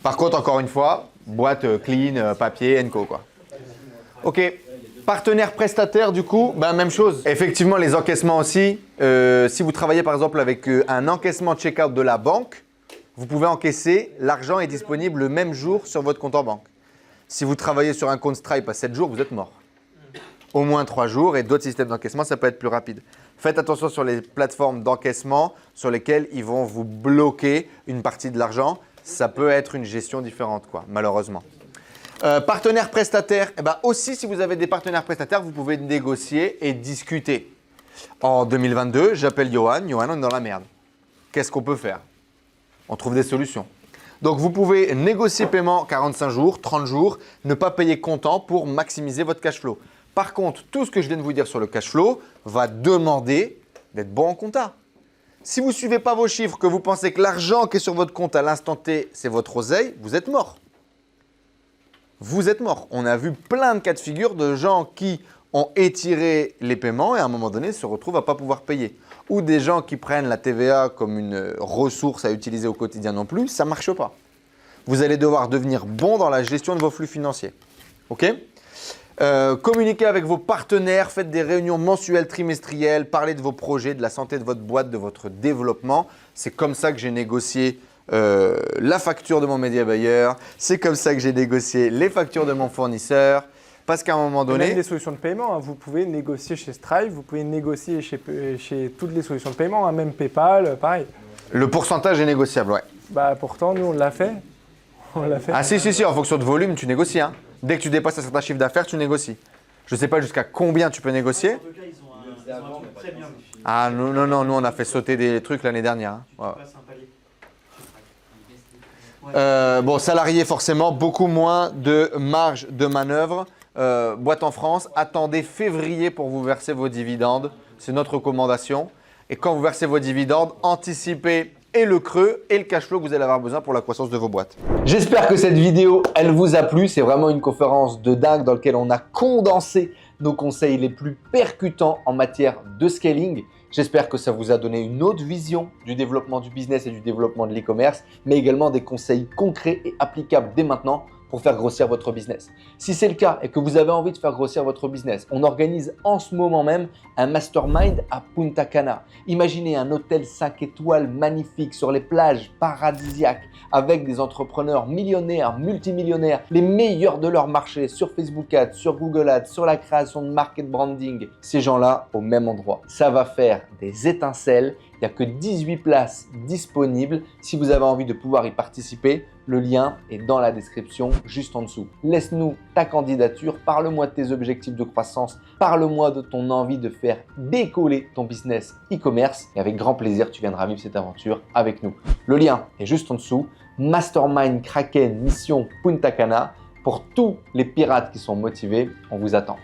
Par contre, encore une fois, boîte clean, papier, co, quoi. Ok. Partenaire prestataire, du coup, ben, même chose. Effectivement, les encaissements aussi. Si vous travaillez par exemple avec un encaissement check-out de la banque, vous pouvez encaisser, l'argent est disponible le même jour sur votre compte en banque. Si vous travaillez sur un compte Stripe à 7 jours, vous êtes mort. Au moins 3 jours et d'autres systèmes d'encaissement, ça peut être plus rapide. Faites attention sur les plateformes d'encaissement sur lesquelles ils vont vous bloquer une partie de l'argent. Ça peut être une gestion différente, quoi, malheureusement. Partenaires prestataires, eh ben aussi si vous avez des partenaires prestataires, vous pouvez négocier et discuter. En 2022, j'appelle Johan, on est dans la merde. Qu'est-ce qu'on peut faire? On trouve des solutions. Donc vous pouvez négocier paiement 45 jours, 30 jours, ne pas payer comptant pour maximiser votre cash flow. Par contre, tout ce que je viens de vous dire sur le cash flow va demander d'être bon en compta. Si vous ne suivez pas vos chiffres, que vous pensez que l'argent qui est sur votre compte à l'instant T, c'est votre oseille, vous êtes mort. Vous êtes mort. On a vu plein de cas de figure de gens qui ont étiré les paiements et à un moment donné se retrouvent à ne pas pouvoir payer. Ou des gens qui prennent la TVA comme une ressource à utiliser au quotidien non plus, ça ne marche pas. Vous allez devoir devenir bon dans la gestion de vos flux financiers. Ok ? Communiquez avec vos partenaires, faites des réunions mensuelles, trimestrielles, parlez de vos projets, de la santé de votre boîte, de votre développement. C'est comme ça que j'ai négocié la facture de mon média buyer. C'est comme ça que j'ai négocié les factures de mon fournisseur. Parce qu'à un moment donné… Même des solutions de paiement, hein. Vous pouvez négocier chez Stripe, vous pouvez négocier chez toutes les solutions de paiement, hein. Même PayPal, pareil. Le pourcentage est négociable, ouais. Bah pourtant, nous, on l'a fait. On l'a fait. Ah si, en fonction de volume, tu négocies. Hein. Dès que tu dépasses un certain chiffre d'affaires, tu négocies. Je ne sais pas jusqu'à combien tu peux négocier. En tout cas, ils ont un truc très bien. Ah non, nous on a fait sauter des trucs l'année dernière. Hein. Ouais. Passe un palier. Bon, salariés forcément, beaucoup moins de marge de manœuvre. Boîte en France, attendez février pour vous verser vos dividendes. C'est notre recommandation. Et quand vous versez vos dividendes, anticipez et le creux et le cash flow que vous allez avoir besoin pour la croissance de vos boîtes. J'espère que cette vidéo, elle vous a plu. C'est vraiment une conférence de dingue dans laquelle on a condensé nos conseils les plus percutants en matière de scaling. J'espère que ça vous a donné une autre vision du développement du business et du développement de l'e-commerce, mais également des conseils concrets et applicables dès maintenant pour faire grossir votre business. Si c'est le cas et que vous avez envie de faire grossir votre business, on organise en ce moment même un mastermind à Punta Cana. Imaginez un hôtel 5 étoiles magnifique sur les plages paradisiaques avec des entrepreneurs millionnaires, multimillionnaires, les meilleurs de leur marché sur Facebook Ads, sur Google Ads, sur la création de market branding. Ces gens-là au même endroit. Ça va faire des étincelles Il n'y a que 18 places disponibles. Si vous avez envie de pouvoir y participer, le lien est dans la description juste en dessous. Laisse-nous ta candidature, parle-moi de tes objectifs de croissance, parle-moi de ton envie de faire décoller ton business e-commerce et avec grand plaisir, tu viendras vivre cette aventure avec nous. Le lien est juste en dessous. Mastermind Kraken Mission Punta Cana. Pour tous les pirates qui sont motivés, on vous attend.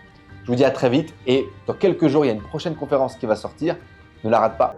Je vous dis à très vite et dans quelques jours, il y a une prochaine conférence qui va sortir. Ne la rate pas.